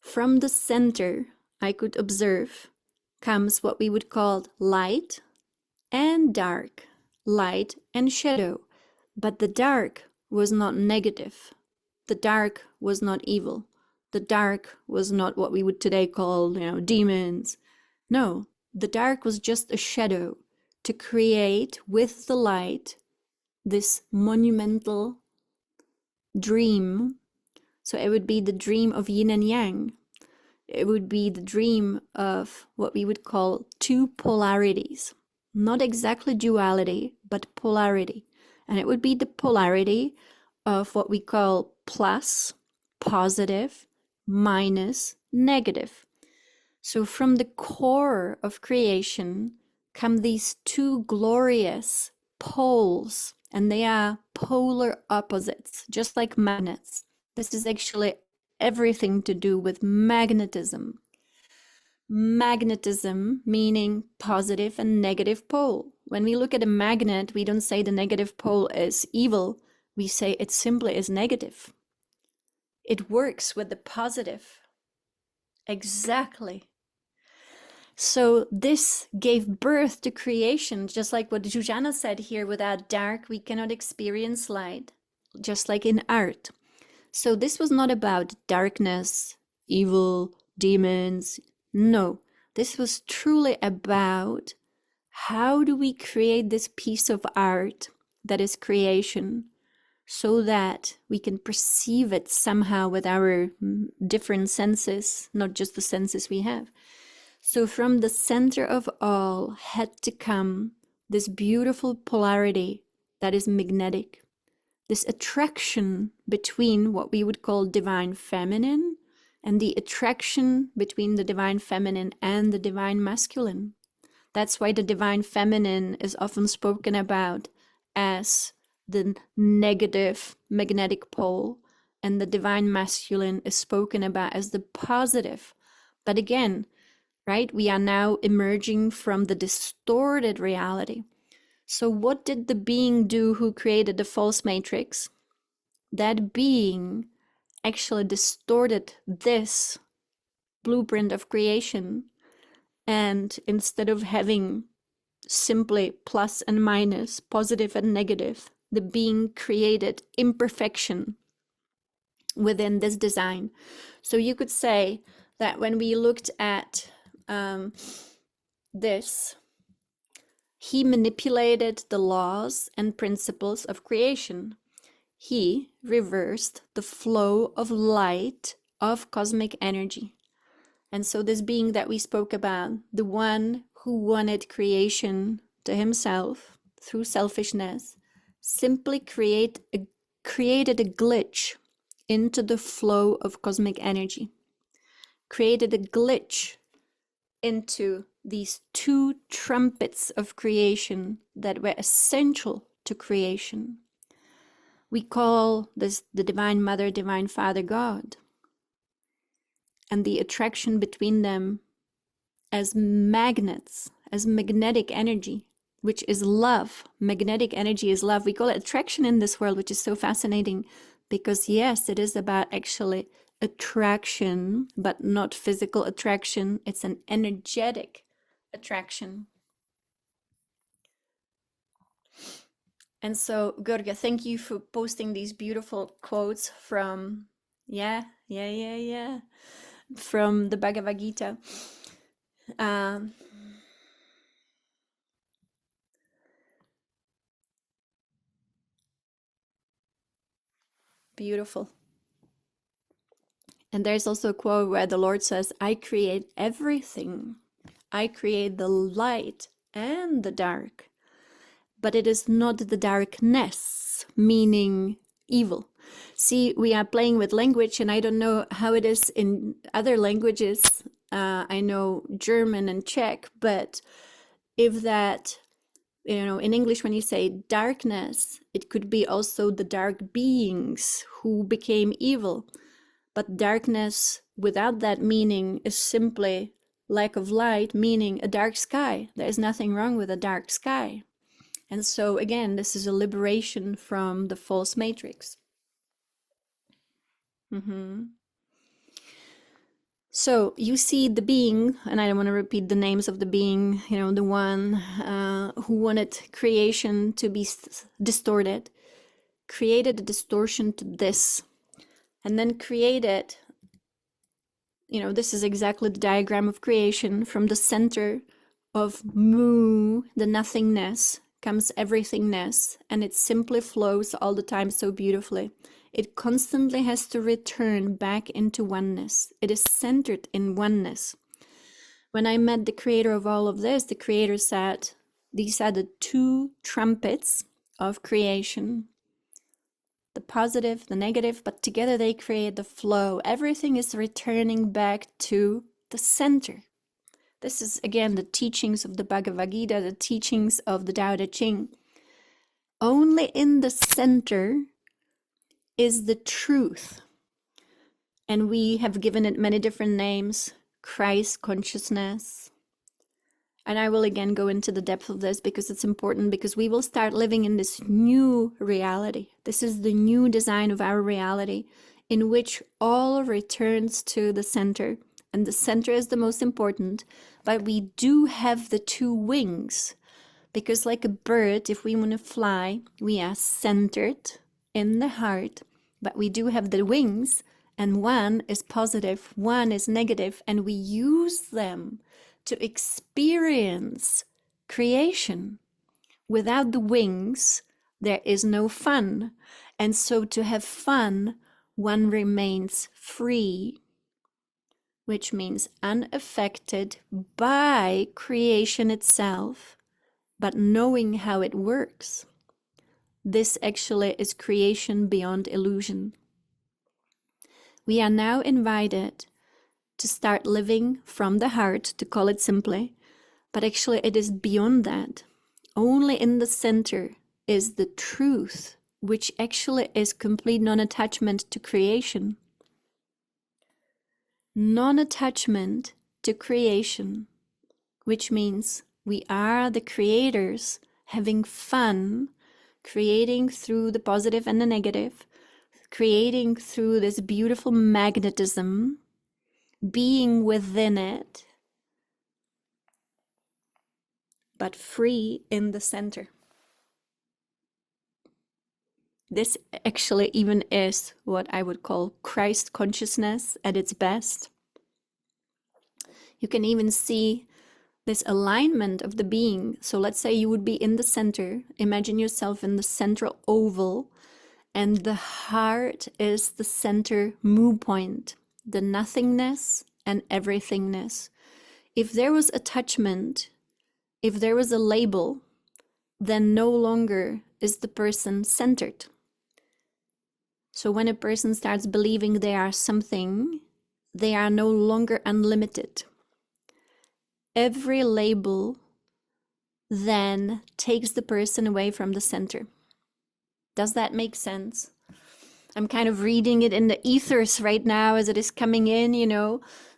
[SPEAKER 1] From the center, I could observe, comes what we would call light and dark, light and shadow. But the dark was not negative. The dark was not evil. The dark was not what we would today call, demons. No, the dark was just a shadow to create with the light this monumental dream. So it would be the dream of yin and yang. It would be the dream of what we would call two polarities. Not exactly duality, but polarity. And it would be the polarity of what we call plus, positive, minus, negative. So from the core of creation come these two glorious poles, and they are polar opposites, just like magnets. This is actually everything to do with magnetism. Magnetism meaning positive and negative pole. When we look at a magnet, we don't say the negative pole is evil. We say it simply is negative. It works with the positive. Exactly. So this gave birth to creation, just like what Jujana said here, without dark, we cannot experience light, just like in art. So this was not about darkness, evil, demons. No, this was truly about how do we create this piece of art that is creation so that we can perceive it somehow with our different senses, not just the senses we have. So from the center of all had to come this beautiful polarity that is magnetic, this attraction between what we would call divine feminine and the attraction between the divine feminine and the divine masculine. That's why the divine feminine is often spoken about as the negative magnetic pole, and the divine masculine is spoken about as the positive. But again, right, we are now emerging from the distorted reality. So what did the being do who created the false matrix? That being actually distorted this blueprint of creation, and instead of having simply plus and minus, positive and negative, the being created imperfection within this design. So you could say that when we looked at this, he manipulated the laws and principles of creation. He reversed the flow of light of cosmic energy. And so this being that we spoke about, the one who wanted creation to himself through selfishness, simply created a glitch into the flow of cosmic energy, created a glitch into these two trumpets of creation that were essential to creation. We call this the Divine Mother, Divine Father, God, and the attraction between them as magnets, as magnetic energy, which is love. Magnetic energy is love. We call it attraction in this world, which is so fascinating because, yes, it is about actually attraction, but not physical attraction. It's an energetic attraction. And so, Gorga, thank you for posting these beautiful quotes from, from the Bhagavad Gita. Beautiful. And there's also a quote where the Lord says, I create everything. I create the light and the dark. But it is not the darkness, meaning evil. See, we are playing with language, and I don't know how it is in other languages. I know German and Czech, but if that, in English, when you say darkness, it could be also the dark beings who became evil. But darkness without that meaning is simply lack of light, meaning a dark sky. There is nothing wrong with a dark sky. And so again, this is a liberation from the false matrix. So you see the being, and I don't want to repeat the names of the being, the one who wanted creation to be distorted, created a distortion to this, and then created, this is exactly the diagram of creation. From the center of Mu, the nothingness, comes everythingness, and it simply flows all the time so beautifully. It constantly has to return back into oneness. It is centered in oneness. When I met the creator of all of this, the creator said, these are the two trumpets of creation. The positive, the negative, but together they create the flow. Everything is returning back to the center. This is, again, the teachings of the Bhagavad Gita, the teachings of the Tao Te Ching. Only in the center is the truth. And we have given it many different names. Christ consciousness. And I will again go into the depth of this because it's important, because we will start living in this new reality. This is the new design of our reality in which all returns to the center. And the center is the most important, but we do have the two wings, because like a bird, if we want to fly, we are centered in the heart, but we do have the wings, and one is positive, one is negative, and we use them to experience creation. Without the wings, there is no fun. And so to have fun, one remains free, which means unaffected by creation itself, but knowing how it works. This actually is creation beyond illusion. We are now invited to start living from the heart, to call it simply, but actually it is beyond that. Only in the center is the truth, which actually is complete non-attachment to creation. Non-attachment to creation, which means we are the creators having fun, creating through the positive and the negative, creating through this beautiful magnetism, being within it, but free in the center. This actually even is what I would call Christ consciousness at its best. You can even see this alignment of the being. So let's say you would be in the center. Imagine yourself in the central oval, and the heart is the center moo point, the nothingness and everythingness. If there was attachment, if there was a label, then no longer is the person centered. So when a person starts believing they are something, they are no longer unlimited. Every label then takes the person away from the center. Does that make sense? I'm kind of reading it in the ethers right now as it is coming in,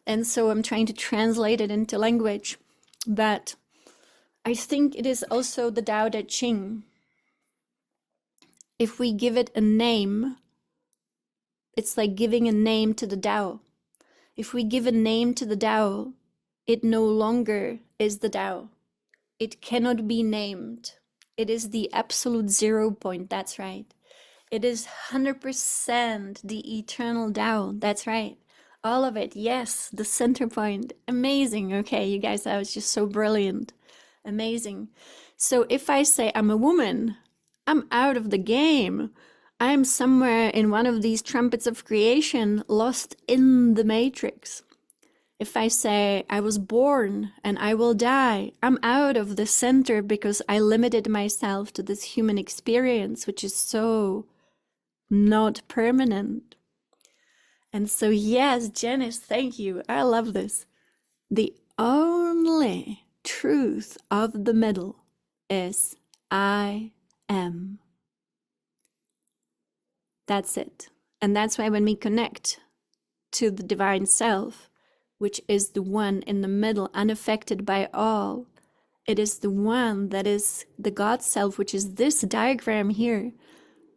[SPEAKER 1] and so I'm trying to translate it into language. But I think it is also the Tao Te Ching. If we give it a name, it's like giving a name to the Tao. If we give a name to the Tao, it no longer is the Tao. It cannot be named. It is the absolute 0 point, that's right. It is 100% the eternal Tao, that's right. All of it, yes, the center point. Amazing. Okay, you guys, that was just so brilliant. Amazing. So if I say I'm a woman, I'm out of the game. I'm somewhere in one of these trumpets of creation, lost in the matrix. If I say I was born and I will die, I'm out of the center because I limited myself to this human experience, which is so not permanent. And so, yes, Janice, thank you. I love this. The only truth of the middle is I am. That's it. And that's why when we connect to the divine self, which is the one in the middle, unaffected by all, it is the one that is the God self, which is this diagram here,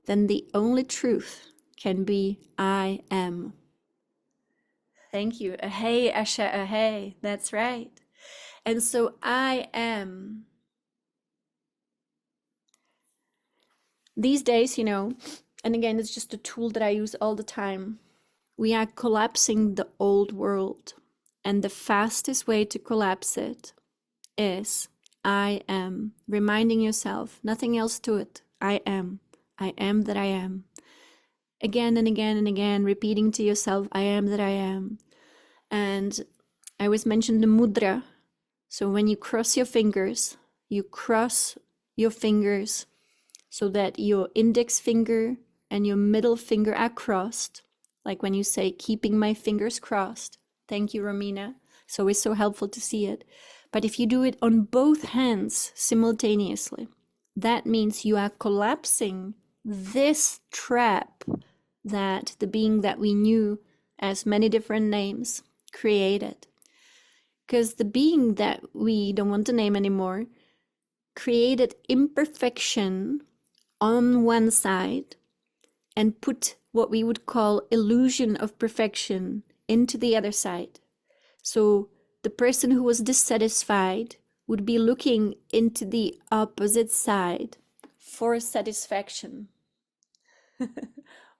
[SPEAKER 1] then the only truth can be I am. Thank you. Ahay, Asha, ahay. That's right. And so I am. These days, and again, it's just a tool that I use all the time. We are collapsing the old world. And the fastest way to collapse it is I am. Reminding yourself, nothing else to it. I am. I am that I am. Again and again and again, repeating to yourself, I am that I am. And I always mention the mudra. So when you cross your fingers so that your index finger and your middle finger are crossed. Like when you say, keeping my fingers crossed. Thank you, Romina. It's always so helpful to see it. But if you do it on both hands simultaneously, that means you are collapsing this trap that the being that we knew as many different names created. Because the being that we don't want to name anymore created imperfection on one side and put what we would call illusion of perfection into the other side. So the person who was dissatisfied would be looking into the opposite side for satisfaction.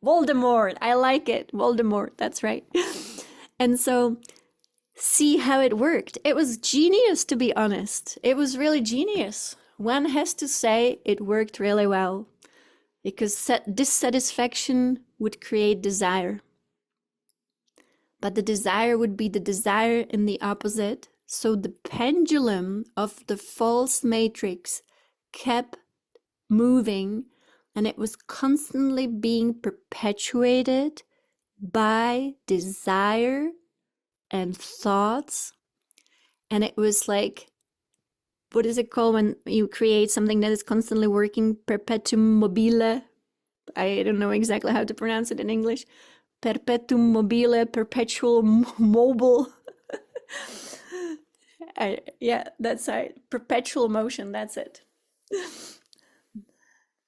[SPEAKER 1] Voldemort, I like it. Voldemort, that's right. And so see how it worked. It was genius, to be honest. It was really genius. One has to say it worked really well, because dissatisfaction would create desire. But the desire would be the desire in the opposite. So the pendulum of the false matrix kept moving, and it was constantly being perpetuated by desire and thoughts. And it was like, what is it called when you create something that is constantly working? Perpetuum mobile. I don't know exactly how to pronounce it in English. Perpetuum mobile, perpetual mobile. Yeah, that's right. Perpetual motion, that's it.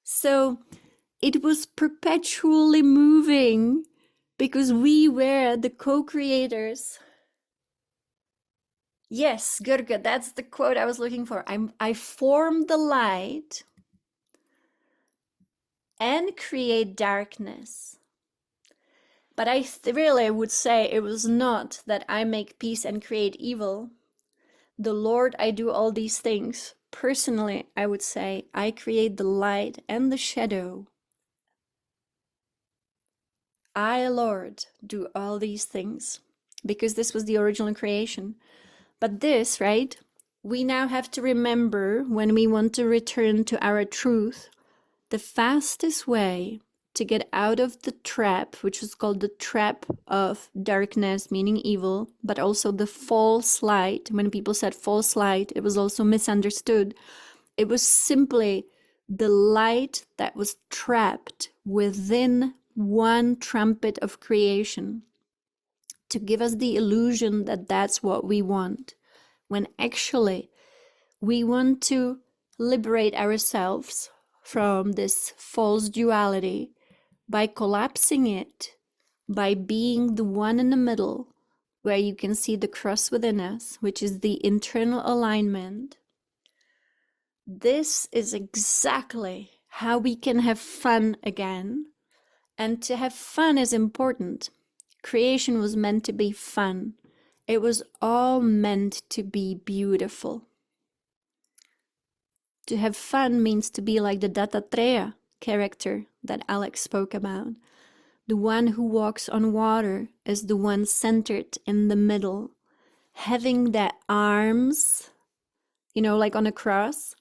[SPEAKER 1] So it was perpetually moving because we were the co-creators Yes, good, good. That's the quote I was looking for. I form the light and create darkness. But I really would say it was not that I make peace and create evil. The Lord, I do all these things. Personally, I would say I create the light and the shadow. I, Lord, do all these things because this was the original creation. But this, right? We now have to remember when we want to return to our truth, the fastest way to get out of the trap, which is called the trap of darkness, meaning evil, but also the false light. When people said false light, it was also misunderstood. It was simply the light that was trapped within one trumpet of creation to give us the illusion that that's what we want, when actually we want to liberate ourselves from this false duality by collapsing it, by being the one in the middle, where you can see the cross within us, which is the internal alignment. This is exactly how we can have fun again. And to have fun is important. Creation was meant to be fun. It was all meant to be beautiful. To have fun means to be like the Dattatreya character that Alex spoke about. The one who walks on water is the one centered in the middle, having the arms, like on a cross.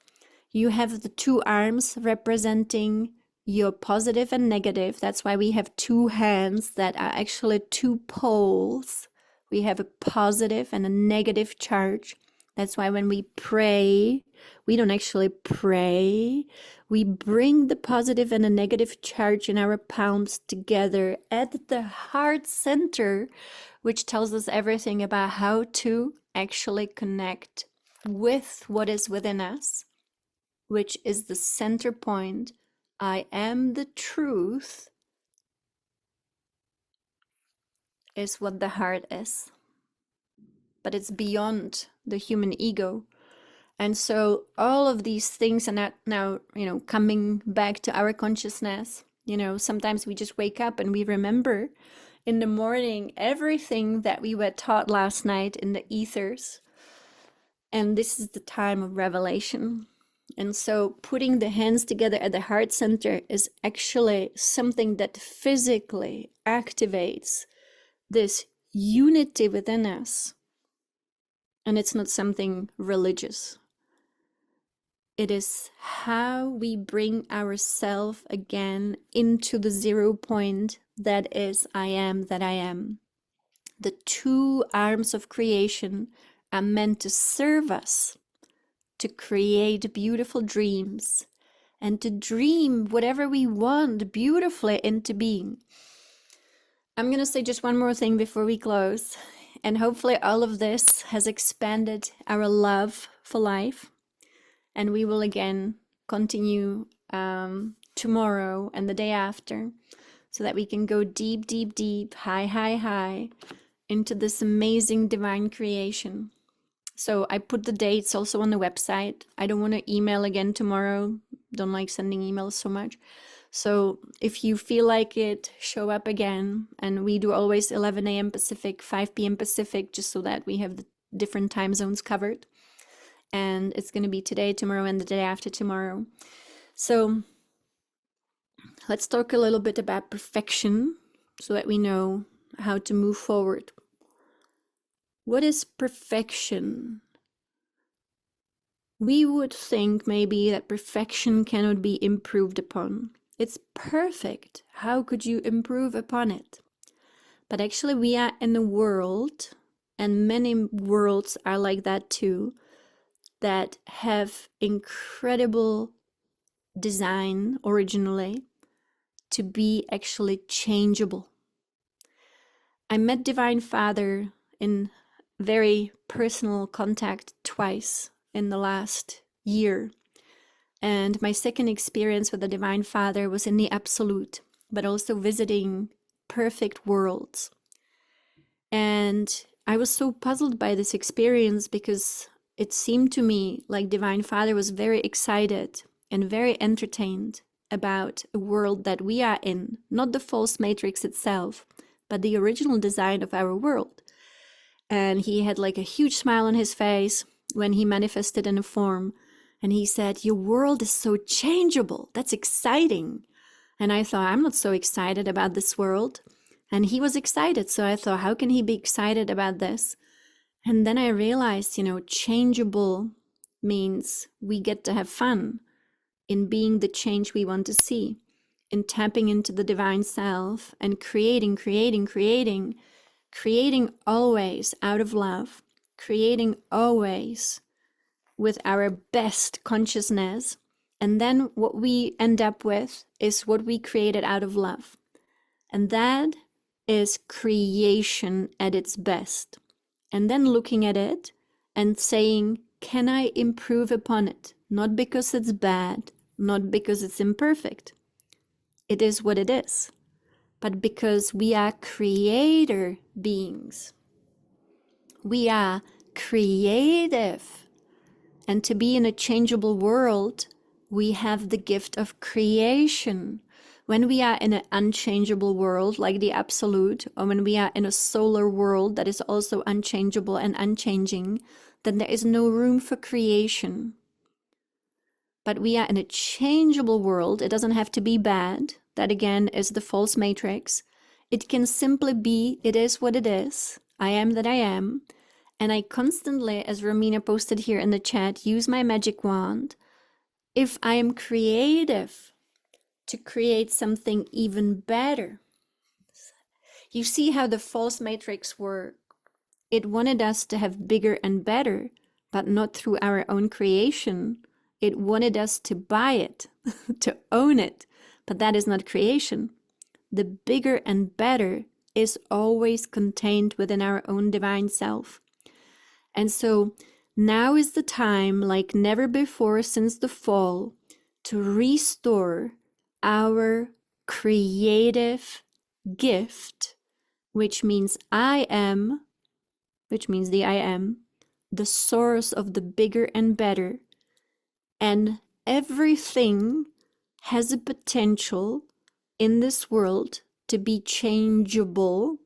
[SPEAKER 1] You have the two arms representing your positive and negative. That's why we have two hands that are actually two poles. We have a positive and a negative charge. That's why when we pray, we don't actually pray. We bring the positive and the negative charge in our palms together at the heart center, which tells us everything about how to actually connect with what is within us, which is the center point. I am the truth is what the heart is. But it's beyond the human ego. And so all of these things are now, coming back to our consciousness. Sometimes we just wake up and we remember in the morning everything that we were taught last night in the ethers. And this is the time of revelation. And so putting the hands together at the heart center is actually something that physically activates this unity within us. And it's not something religious. It is how we bring ourselves again into the 0 point that is I am that I am. The two arms of creation are meant to serve us, to create beautiful dreams, and to dream whatever we want beautifully into being. I'm going to say just one more thing before we close. And hopefully all of this has expanded our love for life. And we will again continue tomorrow and the day after, so that we can go deep, deep, deep, high, high, high into this amazing divine creation. So I put the dates also on the website. I don't want to email again tomorrow. Don't like sending emails so much. So if you feel like it, show up again. And we do always 11 a.m. Pacific, 5 p.m. Pacific, just so that we have the different time zones covered. And it's going to be today, tomorrow, and the day after tomorrow. So let's talk a little bit about perfection so that we know how to move forward. What is perfection? We would think maybe that perfection cannot be improved upon. It's perfect. How could you improve upon it? But actually we are in a world, and many worlds are like that too, that have incredible design originally to be actually changeable. I met Divine Father in very personal contact twice in the last year. And my second experience with the Divine Father was in the Absolute, but also visiting perfect worlds. And I was so puzzled by this experience because it seemed to me like Divine Father was very excited and very entertained about a world that we are in, not the false matrix itself, but the original design of our world. And he had like a huge smile on his face when he manifested in a form. And he said, "Your world is so changeable. That's exciting." And I thought, I'm not so excited about this world. And he was excited. So I thought, how can he be excited about this? And then I realized, changeable means we get to have fun in being the change we want to see, in tapping into the divine self and creating always out of love, creating always with our best consciousness. And then what we end up with is what we created out of love. And that is creation at its best. And then looking at it and saying, can I improve upon it? Not because it's bad, not because it's imperfect. It is what it is. But because we are creator beings. We are creative. And to be in a changeable world, we have the gift of creation. When we are in an unchangeable world, like the absolute, or when we are in a solar world that is also unchangeable and unchanging, then there is no room for creation. But we are in a changeable world. It doesn't have to be bad. That again is the false matrix. It can simply be, it is what it is. I am that I am. And I constantly, as Romina posted here in the chat, use my magic wand. If I am creative, to create something even better. You see how the false matrix worked. It wanted us to have bigger and better, but not through our own creation. It wanted us to buy it, to own it, but that is not creation. The bigger and better is always contained within our own divine self. And so now is the time, like never before since the fall, to restore our creative gift, which means I am, which means the I am, the source of the bigger and better. And everything has a potential in this world to be changeable,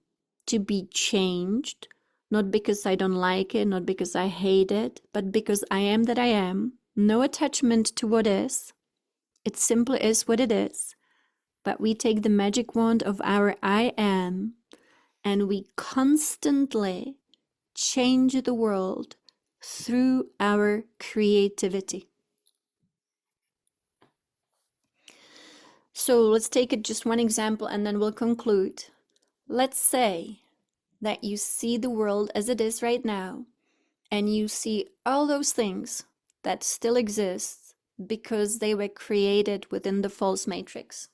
[SPEAKER 1] to be changed, not because I don't like it, not because I hate it, but because I am that I am. No attachment to what is. It simply is what it is. But we take the magic wand of our I am and we constantly change the world through our creativity. So let's take it just one example and then we'll conclude. Let's say that you see the world as it is right now and you see all those things that still exist because they were created within the false matrix.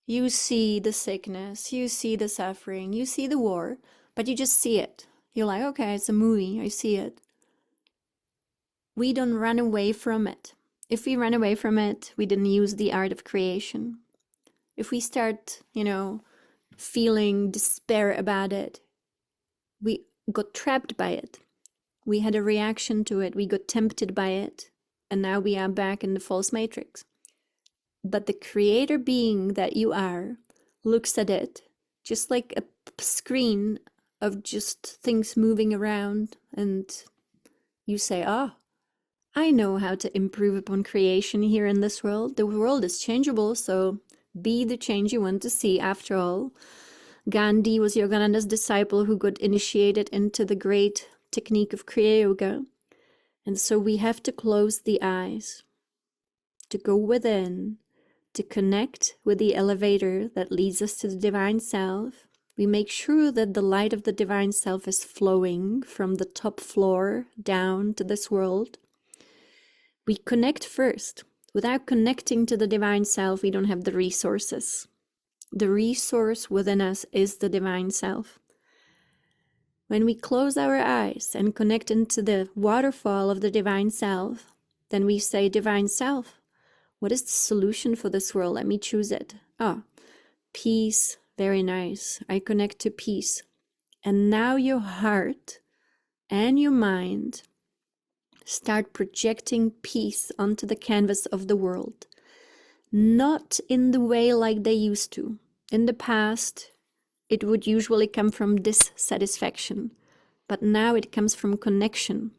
[SPEAKER 1] You see the sickness, you see the suffering, you see the war, but you just see it. You're like, okay, it's a movie, I see it. We don't run away from it. If we run away from it, we didn't use the art of creation. If we start, feeling despair about it, we got trapped by it. We had a reaction to it, we got tempted by it, and now we are back in the false matrix. But the creator being that you are looks at it just like a screen of just things moving around, and you say, I know how to improve upon creation here in this world. The world is changeable, so be the change you want to see. After all, Gandhi was Yogananda's disciple who got initiated into the great technique of Kriya Yoga. And so we have to close the eyes, to go within, to connect with the elevator that leads us to the divine self. We make sure that the light of the divine self is flowing from the top floor down to this world. We connect first. Without connecting to the divine self, we don't have the resources. The resource within us is the divine self. When we close our eyes and connect into the waterfall of the divine self, then we say, divine self, what is the solution for this world? Let me choose it. Peace, Very nice. I connect to peace. And now your heart and your mind start projecting peace onto the canvas of the world. Not in the way like they used to. In the past, it would usually come from dissatisfaction, but now it comes from connection.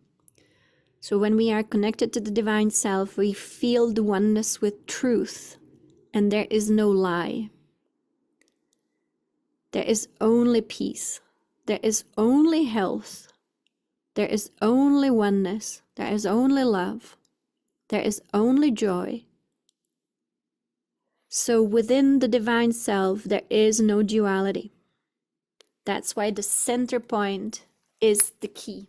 [SPEAKER 1] So when we are connected to the divine self, we feel the oneness with truth, and there is no lie. There is only peace. There is only health. There is only oneness. There is only love. There is only joy. So within the divine self, there is no duality. That's why the center point is the key.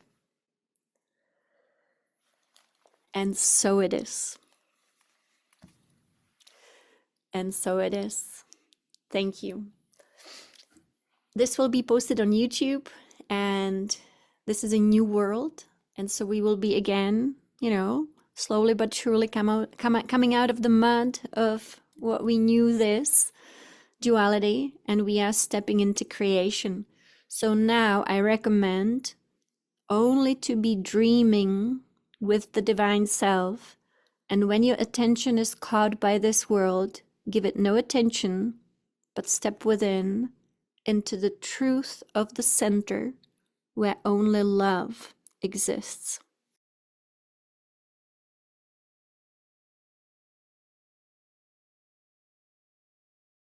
[SPEAKER 1] And so it is. And so it is. Thank you. This will be posted on YouTube, and this is a new world. And so we will be again, slowly but surely coming out of the mud of what we knew this duality, and we are stepping into creation. So now I recommend only to be dreaming with the divine self, and when your attention is caught by this world, give it no attention, but step within into the truth of the center where only love exists.